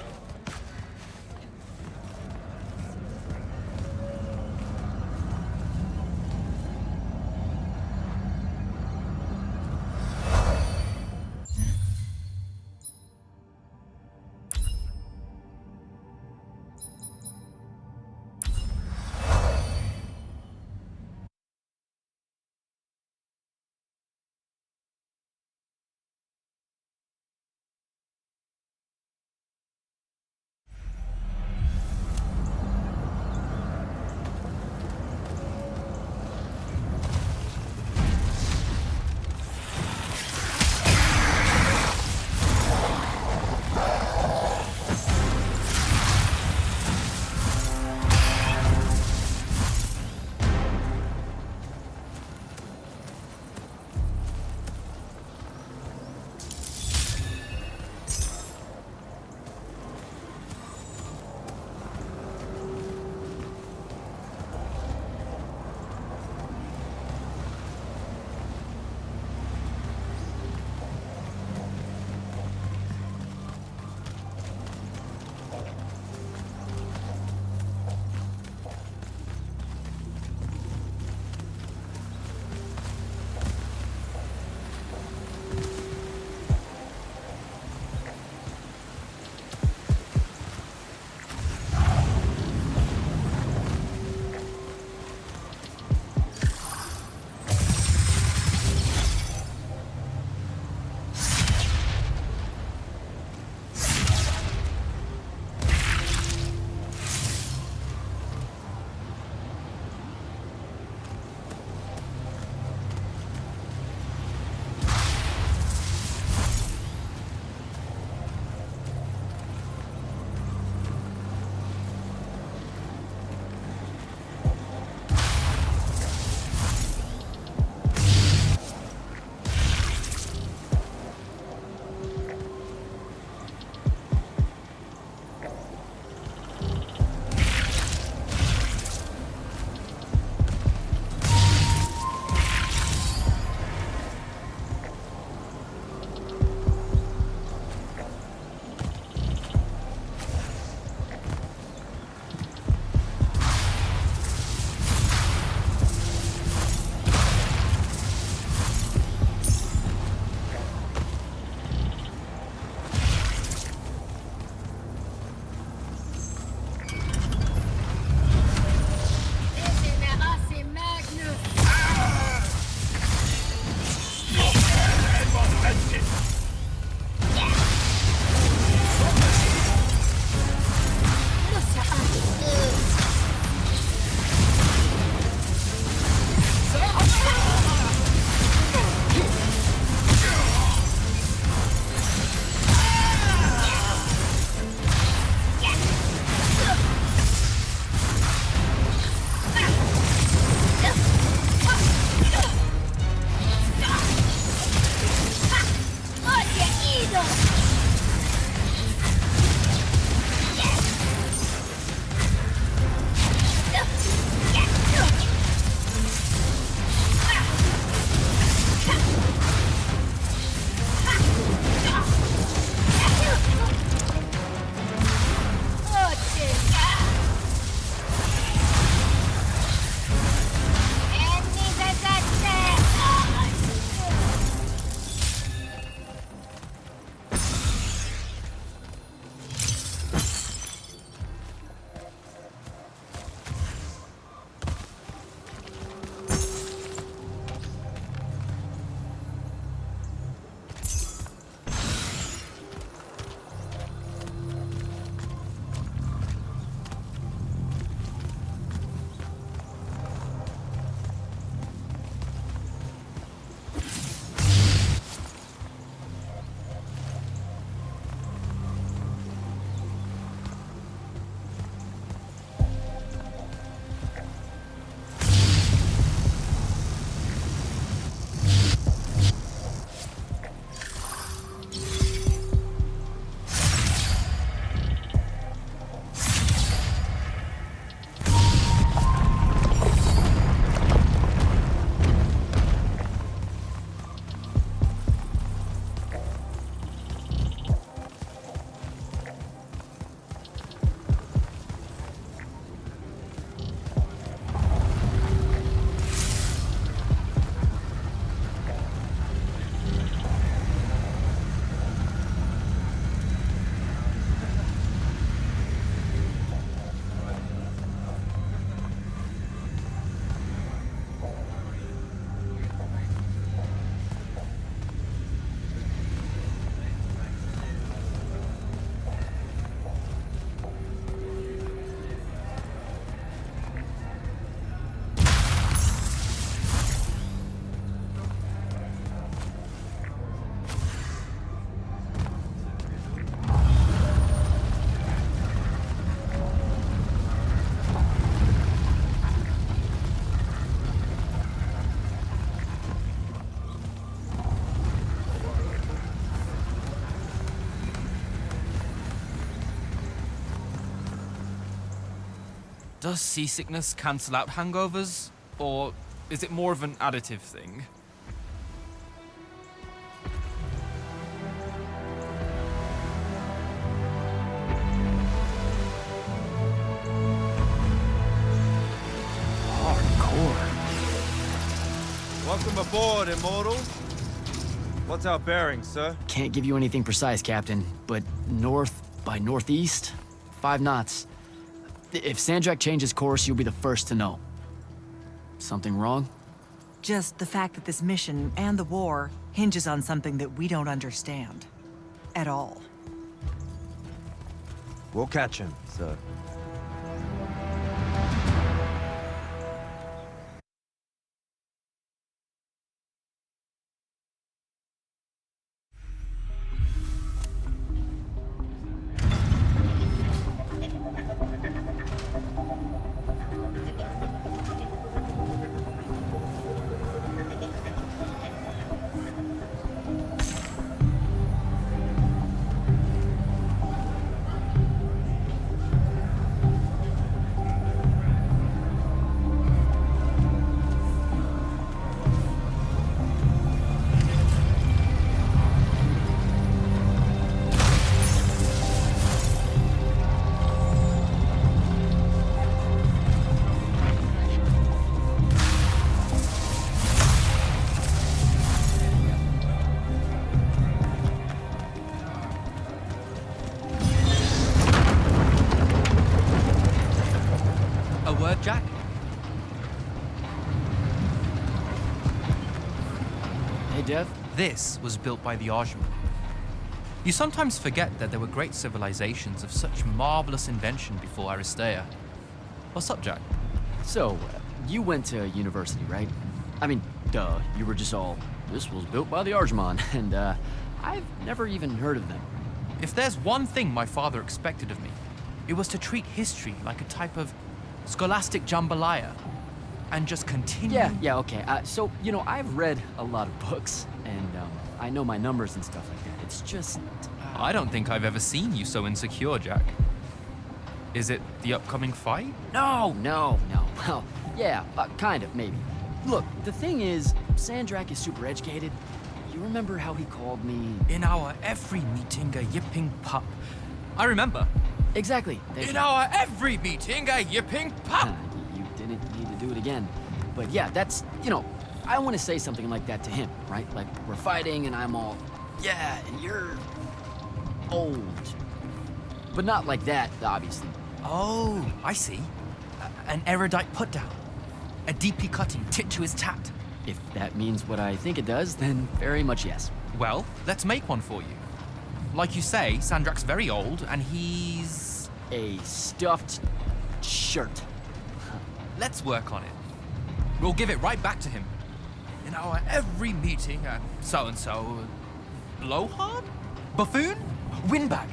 Does seasickness cancel out hangovers? Or is it more of an additive thing? Hardcore. Welcome aboard, Immortals. What's our bearing, sir? Can't give you anything precise, Captain, but north by northeast, 5 knots. If Sandraak changes course, you'll be the first to know. Something wrong? Just the fact that this mission and the war hinges on something that we don't understand. At all. We'll catch him, sir. A word, Jack? Hey, Dev. This was built by the Ajman. You sometimes forget that there were great civilizations of such marvelous invention before Aristea. What's up, Jack? So, you went to university, right? I mean, duh, you were just all, this was built by the Ajman, and I've never even heard of them. If there's one thing my father expected of me, it was to treat history like a type of scholastic jambalaya, and just continue. Yeah, okay. So, you know, I've read a lot of books, and I know my numbers and stuff like that. It's just... I don't think I've ever seen you so insecure, Jack. Is it the upcoming fight? No. Well, yeah, kind of, maybe. Look, the thing is, Sandraak is super educated. You remember how he called me... In our every meeting, a yipping pup. I remember. Exactly. In our every meeting, a yipping pup! You didn't need to do it again. But yeah, that's, you know, I want to say something like that to him, right? Like, we're fighting and I'm all, yeah, and you're old. But not like that, obviously. Oh, I see. An erudite put-down. A deeply cutting tit to his tat. If that means what I think it does, then very much yes. Well, let's make one for you. Like you say, Sandraak's very old, and he's... a stuffed shirt. Let's work on it. We'll give it right back to him. In our every meeting, so-and-so... Blowhard? Buffoon? Windbag?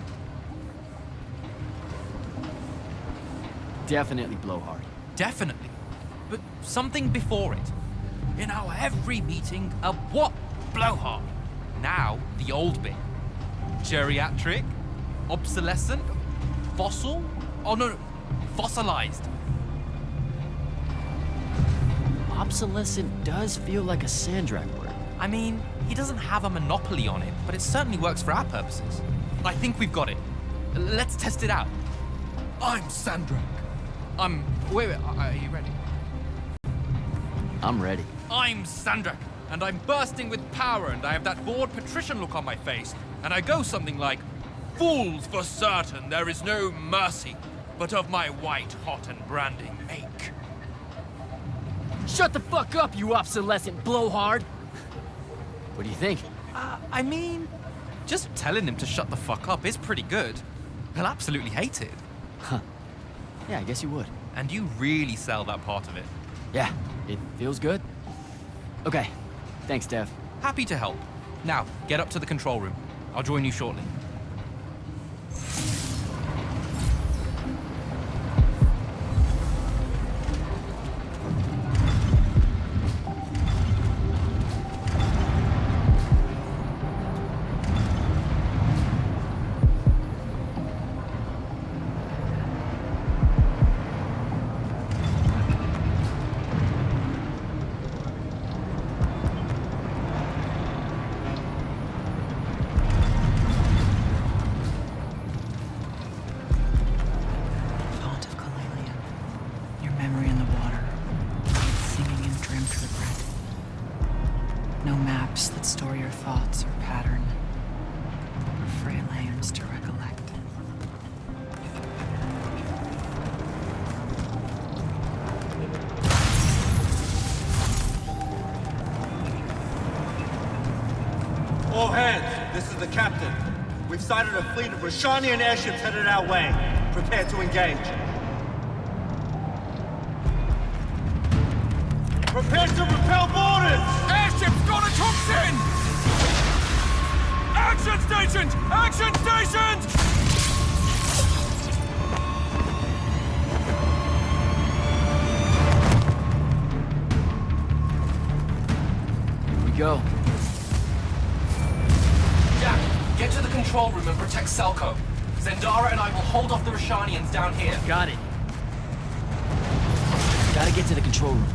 Definitely blowhard. Definitely. But something before it. In our every meeting, a what? Blowhard. Now, the old bit. Geriatric? Obsolescent? Fossil? Oh no, fossilized. Obsolescent does feel like a Sandraak word. I mean, he doesn't have a monopoly on it, but it certainly works for our purposes. I think we've got it. Let's test it out. I'm Sandraak. Wait, are you ready? I'm ready. I'm Sandraak, and I'm bursting with power, and I have that bored patrician look on my face, and I go something like, "Fools, for certain, there is no mercy, but of my white hot and branding make." Shut the fuck up, you obsolescent blowhard! What do you think? I mean, just telling him to shut the fuck up is pretty good. He'll absolutely hate it. Huh. Yeah, I guess you would. And you really sell that part of it. Yeah, it feels good. Okay, thanks, Dev. Happy to help. Now, get up to the control room. I'll join you shortly. hands! This is the captain. We've sighted a fleet of Rashanian airships headed our way. Prepare to engage. Prepare to repel boarders! Airships got a toxin! Action stations! Action stations! Here we go. Jack, get to the control room and protect Selko. Zendara and I will hold off the Rashanians down here. Got it. Gotta get to the control room.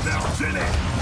ourselves in it!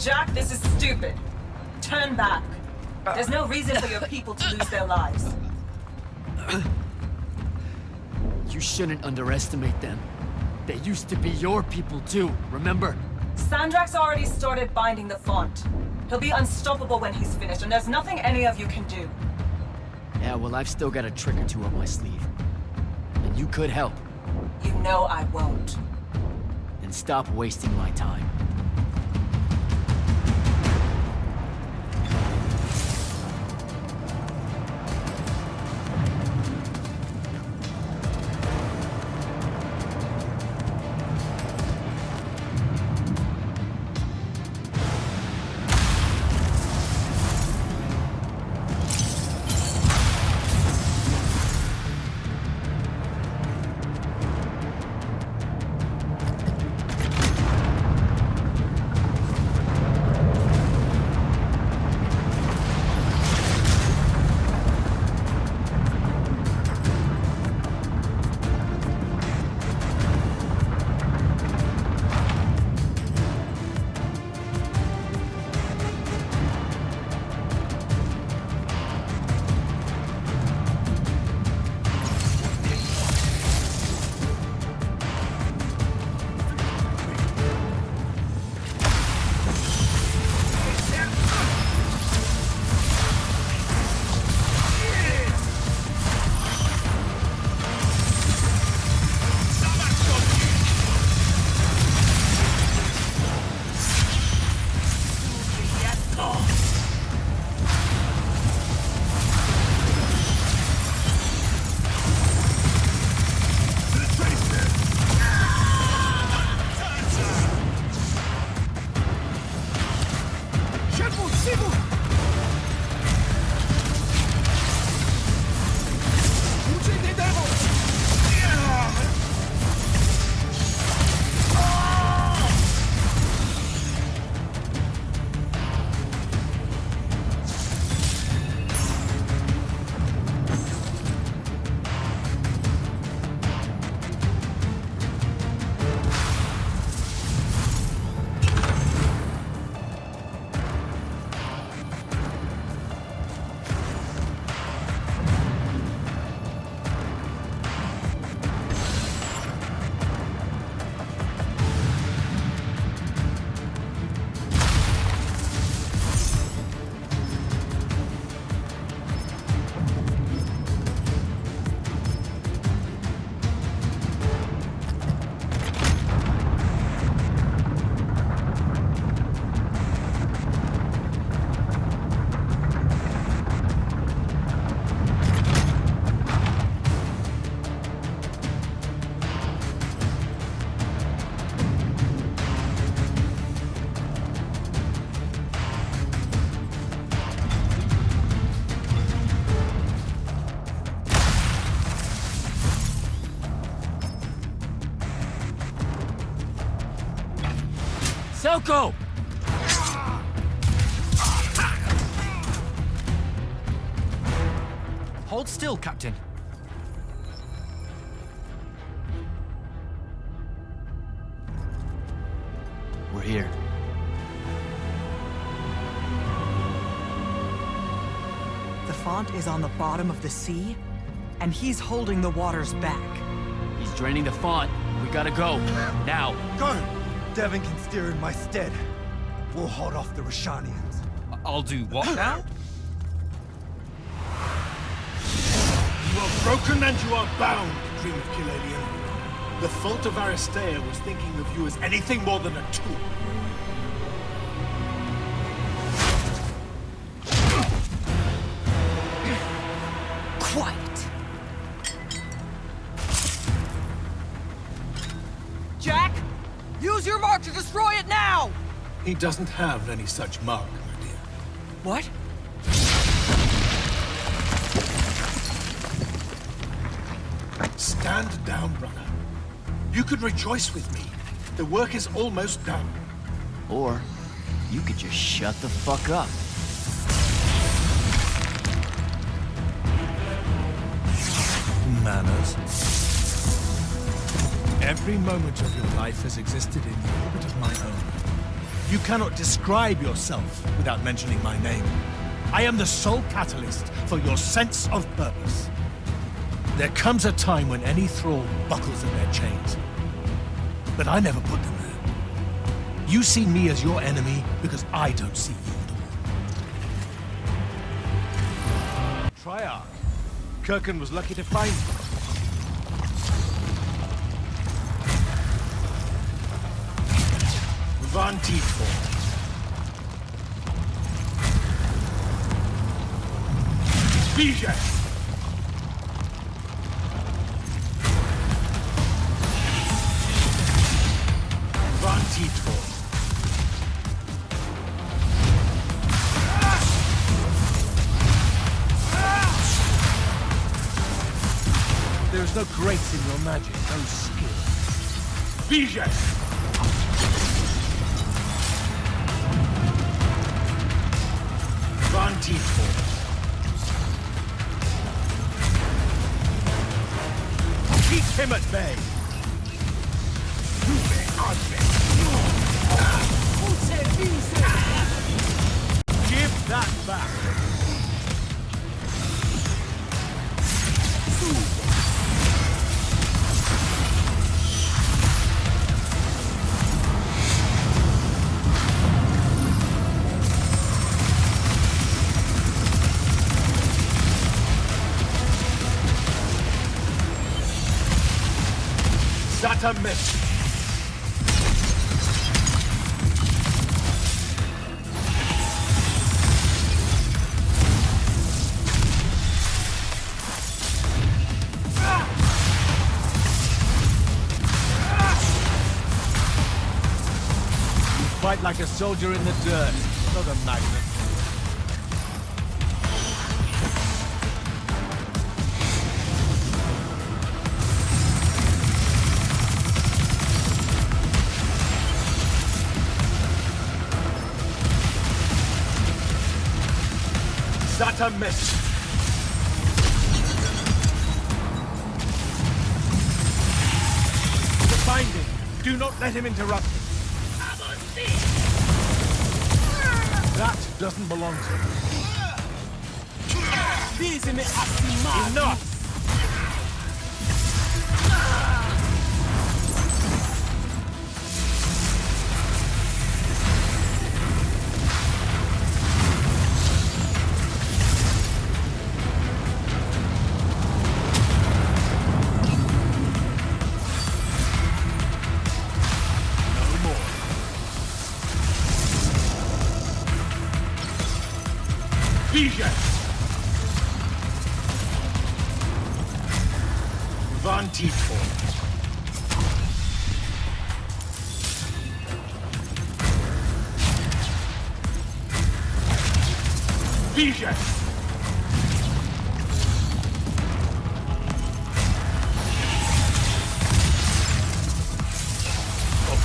Jack, this is stupid. Turn back. There's no reason for your people to lose their lives. You shouldn't underestimate them. They used to be your people too, remember? Sandraak's already started binding the font. He'll be unstoppable when he's finished, and there's nothing any of you can do. Yeah, well, I've still got a trick or two up my sleeve. And you could help. You know I won't. And stop wasting my time. Selko! Hold still, Captain. We're here. The font is on the bottom of the sea, and he's holding the waters back. He's draining the font. We gotta go. Now. Go! Devin can steer in my stead. We'll hold off the Rashanians. I'll do what now? You are broken and you are bound, Dream of Kilalian. The fault of Aristea was thinking of you as anything more than a tool. Quiet! Jack! Use your mark to destroy it now! He doesn't have any such mark, my dear. What? Stand down, brother. You could rejoice with me. The work is almost done. Or you could just shut the fuck up. Manners. Every moment of your life has existed in the orbit of my own. You cannot describe yourself without mentioning my name. I am the sole catalyst for your sense of purpose. There comes a time when any thrall buckles at their chains. But I never put them there. You see me as your enemy because I don't see you at all. Triarch. Kirkin was lucky to find you. Van pt4. Bijak. Van pt4. There is no grace in your magic, no skill. Bijak. Van pt4. Keep him at bay. Give that back. That's a miss. You fight like a soldier in the dirt, not a magnet. That's a miss. Find him. Do not let him interrupt you. That doesn't belong to him. Enough! Van pt4. Bijak.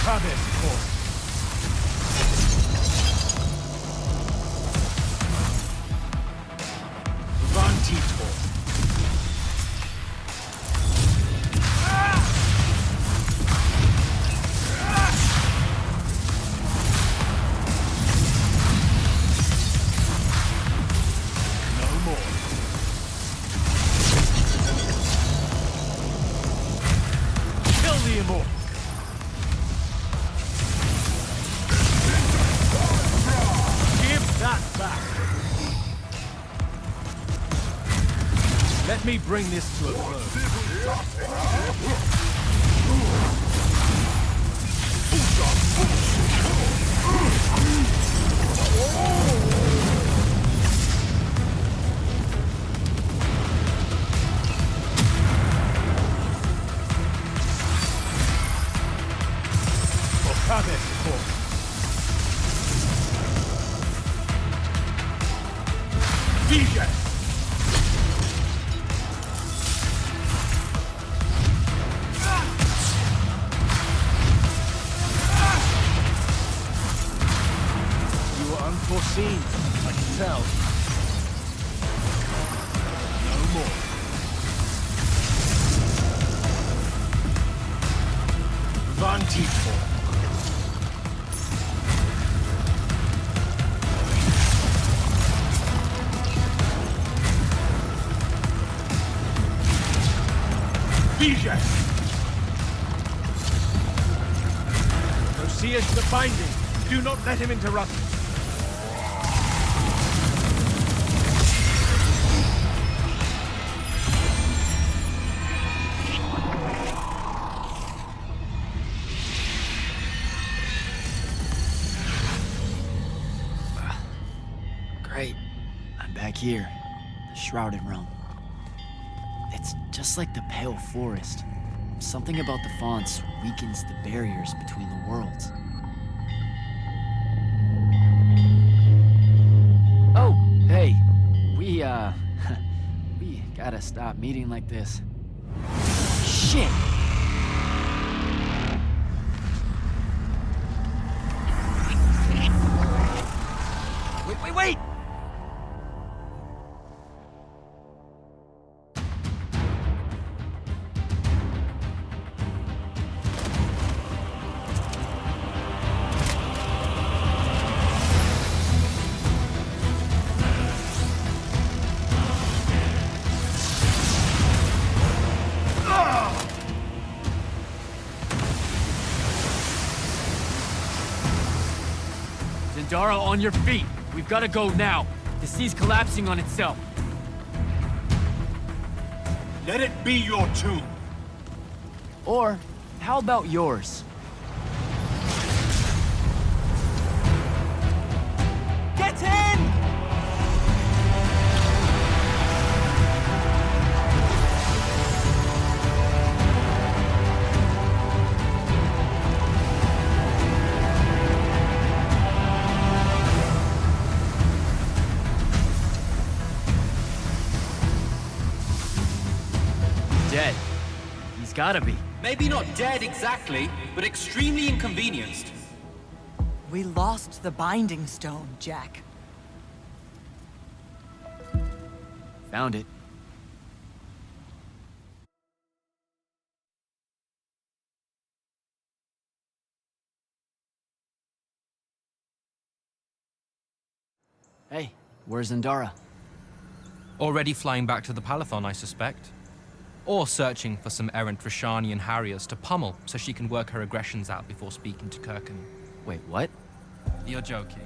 pt4. Van pt4. Immortal. Give that back. Let me bring this to a close. DJ! You were unforeseen, I can tell. No more. Van pt4. adheres to the binding. Do not let him interrupt. Great. I'm back here. The Shrouded Realm. It's just like the Pale Forest. Something about the fonts weakens the barriers between the worlds. Oh, hey. We we gotta stop meeting like this. Shit! Wait! Zendara, on your feet! We've gotta go now! The sea's collapsing on itself! Let it be your tomb. Or, how about yours? Get in! Dead. He's gotta be. Maybe not dead exactly, but extremely inconvenienced. We lost the Binding Stone, Jack. Found it. Hey, where's Zendara? Already flying back to the Palathon, I suspect. Or searching for some errant Rashanian Harriers to pummel so she can work her aggressions out before speaking to Kirkan. Wait, what? You're joking.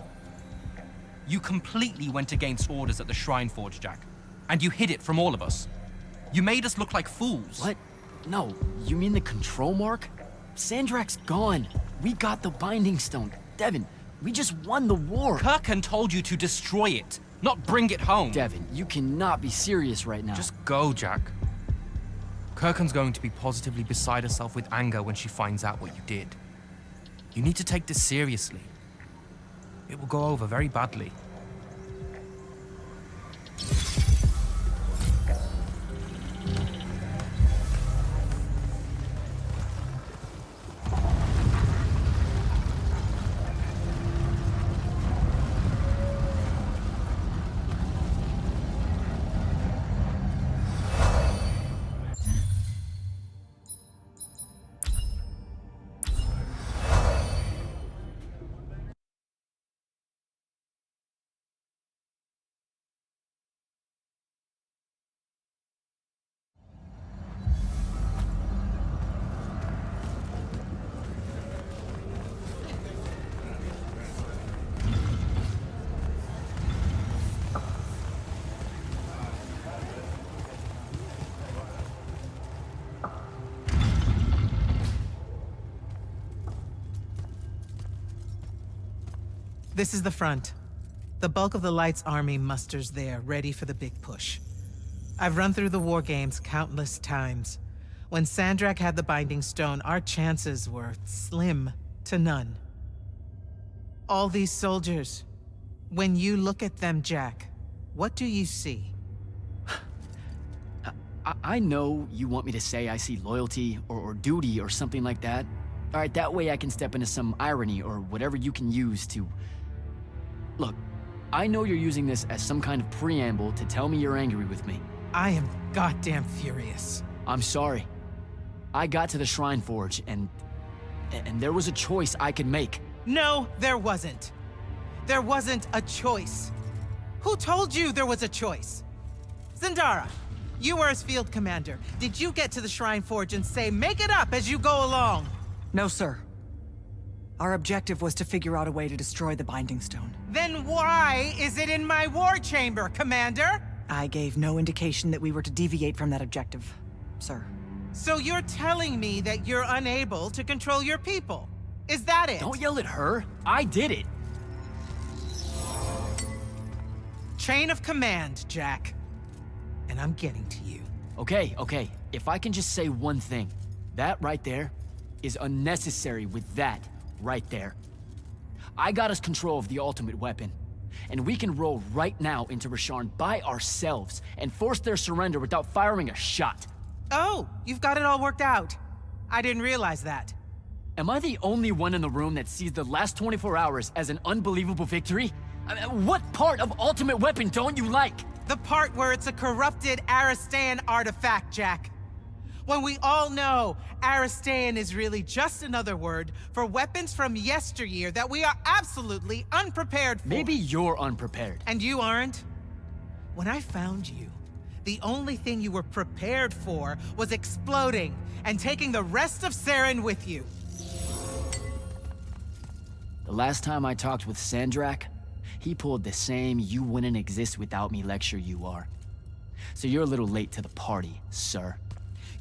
You completely went against orders at the Shrine Forge, Jack. And you hid it from all of us. You made us look like fools. What? No, you mean the control mark? Sandraak's gone. We got the Binding Stone. Devin, we just won the war. Kirkan told you to destroy it, not bring it home. Devin, you cannot be serious right now. Just go, Jack. Kirkan's going to be positively beside herself with anger when she finds out what you did. You need to take this seriously. It will go over very badly. This is the front. The bulk of the Light's army musters there, ready for the big push. I've run through the war games countless times. When Sandraak had the Binding Stone, our chances were slim to none. All these soldiers, when you look at them, Jack, what do you see? I know you want me to say I see loyalty or duty or something like that. All right, that way I can step into some irony or whatever you can use to... Look, I know you're using this as some kind of preamble to tell me you're angry with me. I am goddamn furious. I'm sorry. I got to the Shrine Forge and there was a choice I could make. No, there wasn't. There wasn't a choice. Who told you there was a choice? Zendara, you were as field commander. Did you get to the Shrine Forge and say, make it up as you go along? No, sir. Our objective was to figure out a way to destroy the Binding Stone. Then why is it in my war chamber, Commander? I gave no indication that we were to deviate from that objective, sir. So you're telling me that you're unable to control your people? Is that it? Don't yell at her. I did it. Chain of command, Jack. And I'm getting to you. Okay, okay. If I can just say one thing. That right there is unnecessary with that right there. I got us control of the ultimate weapon. And we can roll right now into Rasharn by ourselves and force their surrender without firing a shot. Oh, you've got it all worked out. I didn't realize that. Am I the only one in the room that sees the last 24 hours as an unbelievable victory? I mean, what part of Ultimate Weapon don't you like? The part where it's a corrupted Aristean artifact, Jack. When we all know Aristean is really just another word for weapons from yesteryear that we are absolutely unprepared for. Maybe you're unprepared. And you aren't? When I found you, the only thing you were prepared for was exploding and taking the rest of Saren with you. The last time I talked with Sandraak, he pulled the same "you wouldn't exist without me" lecture you are. So you're a little late to the party, sir.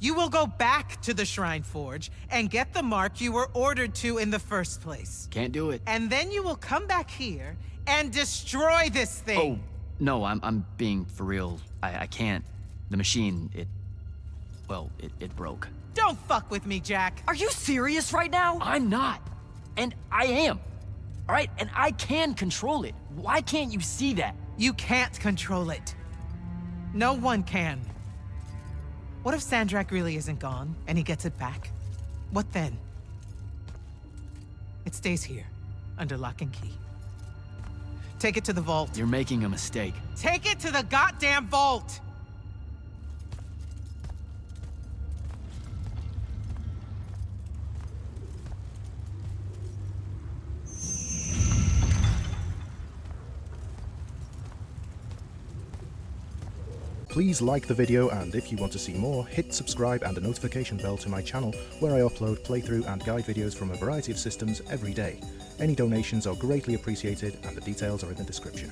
You will go back to the Shrine Forge and get the mark you were ordered to in the first place. Can't do it. And then you will come back here and destroy this thing. Oh, no, I'm being for real. I can't. The machine, it broke. Don't fuck with me, Jack. Are you serious right now? I'm not. And I am. All right, and I can control it. Why can't you see that? You can't control it. No one can. What if Sandraak really isn't gone, and he gets it back? What then? It stays here, under lock and key. Take it to the vault. You're making a mistake. Take it to the goddamn vault! Please like the video, and if you want to see more, hit subscribe and the notification bell to my channel, where I upload playthrough and guide videos from a variety of systems every day. Any donations are greatly appreciated, and the details are in the description.